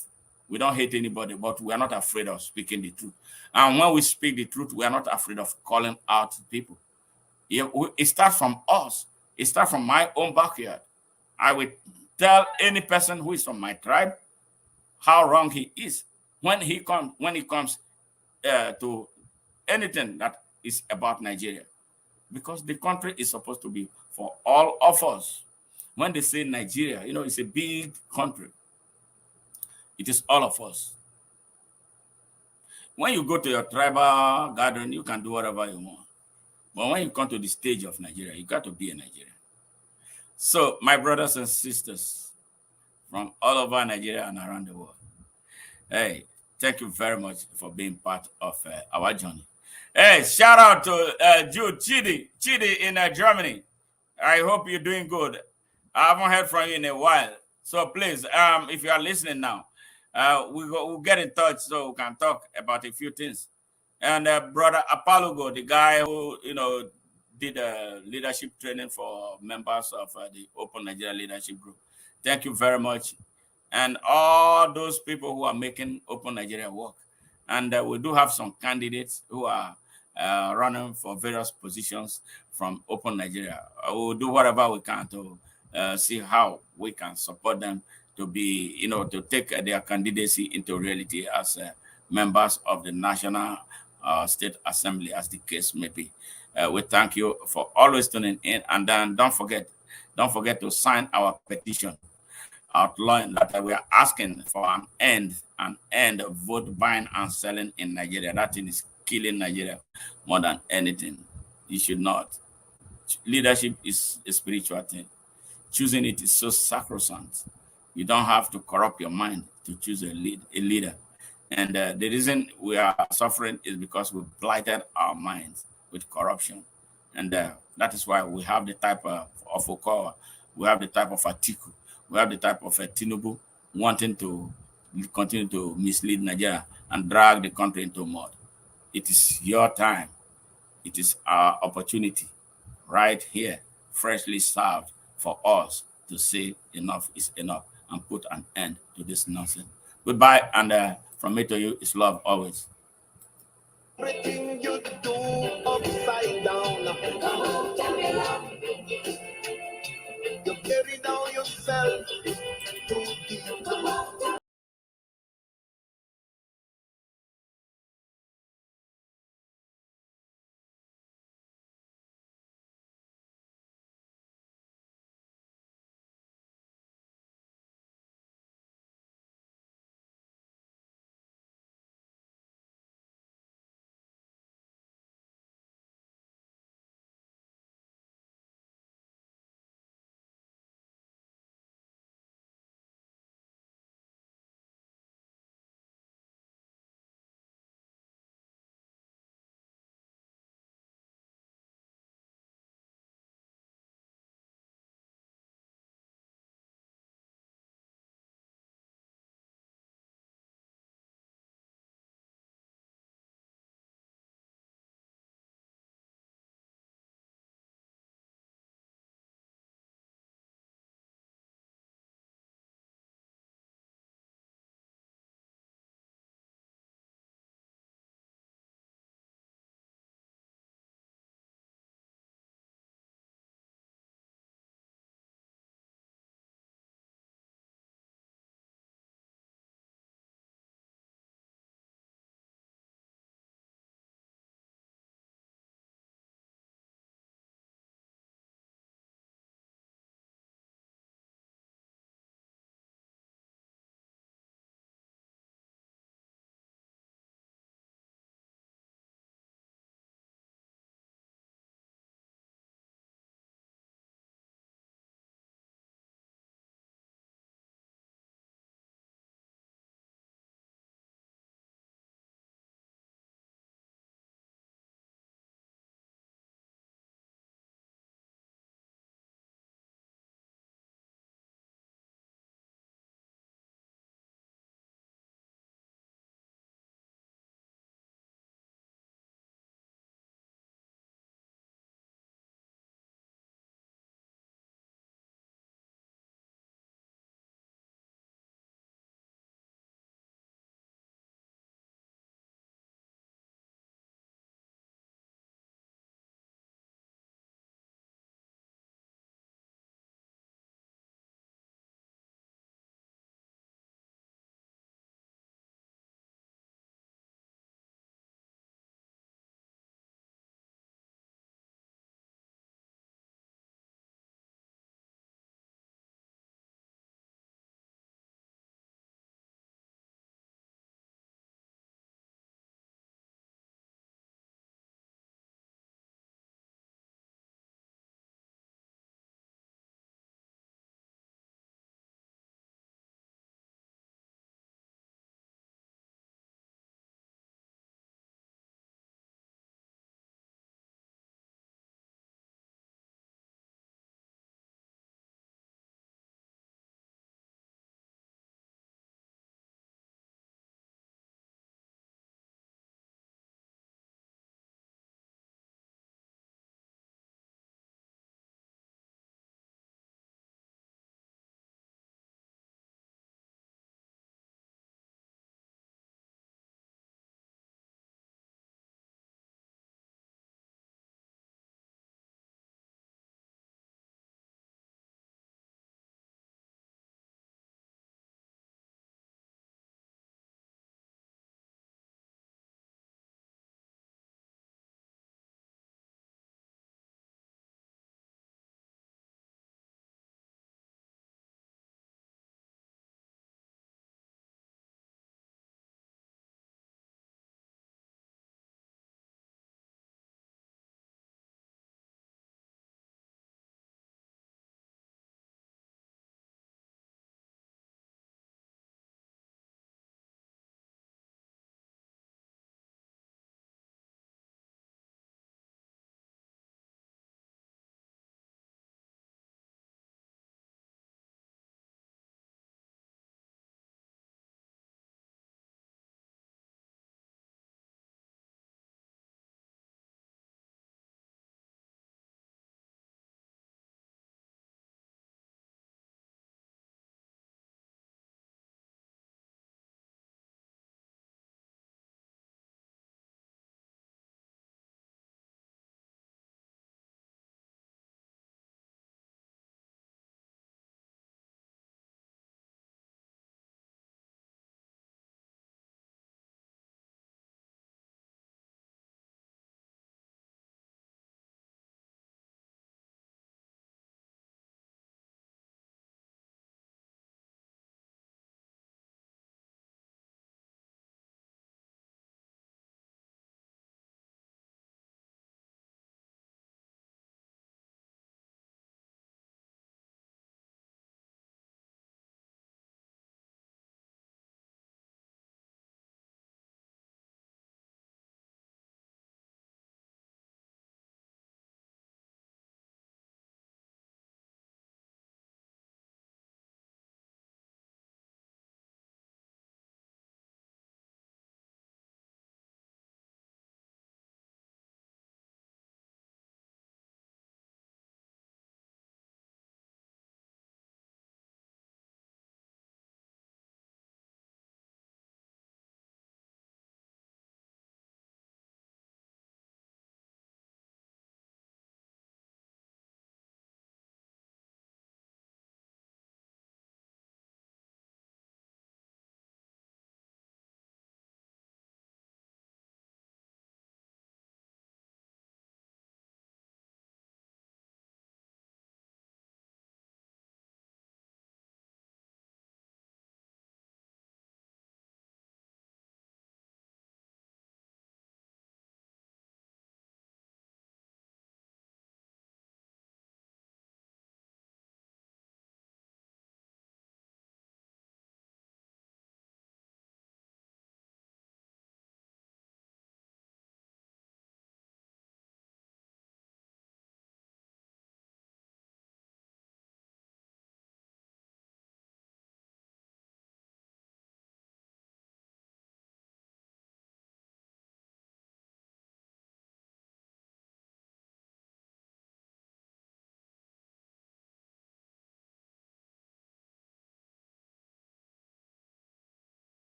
We don't hate anybody, but we are not afraid of speaking the truth. And when we speak the truth, we are not afraid of calling out people. It starts from us. It starts from my own backyard. I will tell any person who is from my tribe how wrong he is when he comes to anything that is about Nigeria. Because the country is supposed to be for all of us. When they say Nigeria, it's a big country. It is all of us. When you go to your tribal gathering, you can do whatever you want. But when you come to the stage of Nigeria, you got to be a Nigerian. So, my brothers and sisters from all over Nigeria and around the world, hey, thank you very much for being part of our journey. Hey, shout out to Jude Chidi in Germany. I hope you're doing good. I haven't heard from you in a while. So please, if you are listening now, we'll get in touch so we can talk about a few things. And Brother Apalogo, the guy who, did leadership training for members of the Open Nigeria Leadership Group. Thank you very much. And all those people who are making Open Nigeria work. And we do have some candidates who are running for various positions from Open Nigeria. We'll do whatever we can to see how we can support them to be, to take their candidacy into reality as members of the National State Assembly, as the case may be. We thank you for always tuning in, and then don't forget to sign our petition outline that we are asking for an end of vote buying and selling in Nigeria. That thing is killing Nigeria more than anything. You should not. Leadership is a spiritual thing. choosing it is so sacrosanct. You don't have to corrupt your mind to choose a leader. And the reason we are suffering is because we blighted our minds with corruption. And that is why we have the type of Okowa, we have the type of Atiku, we have the type of Tinubu wanting to continue to mislead Nigeria and drag the country into mud. It is your time. It is our opportunity right here, freshly served, for us to say enough is enough and put an end to this nonsense. Goodbye, and from me to you is love always. Everything you do upside down. You carry down yourself too deep.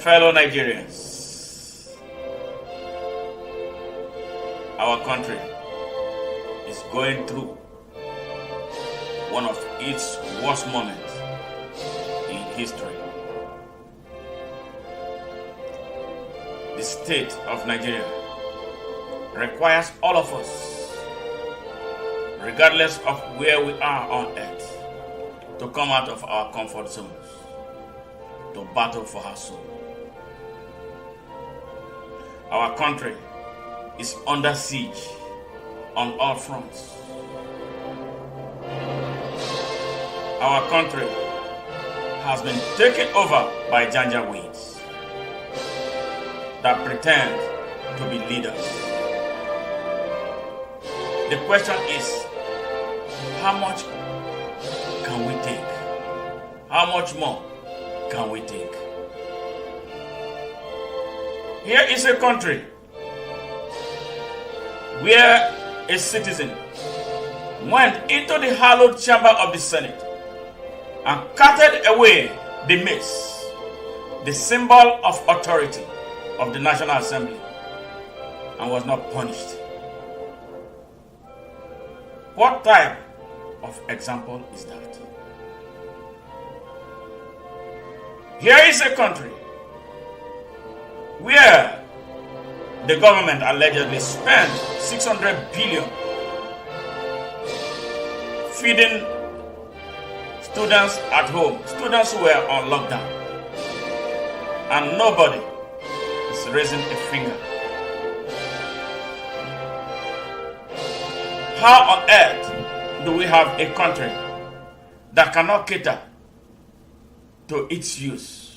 Fellow Nigerians, our country is going through one of its worst moments in history. The state of Nigeria requires all of us, regardless of where we are on earth, to come out of our comfort zones, to battle for our soul. Our country is under siege on all fronts. Our country has been taken over by janjaweeds that pretend to be leaders. The question is, how much can we take? How much more can we take? Here is a country where a citizen went into the hallowed chamber of the Senate and carted away the mace, the symbol of authority of the National Assembly, and was not punished. What type of example is that? Here is a country where the government allegedly spent 600 billion feeding students at home, students who were on lockdown, and nobody is raising a finger. How on earth do we have a country that cannot cater to its use?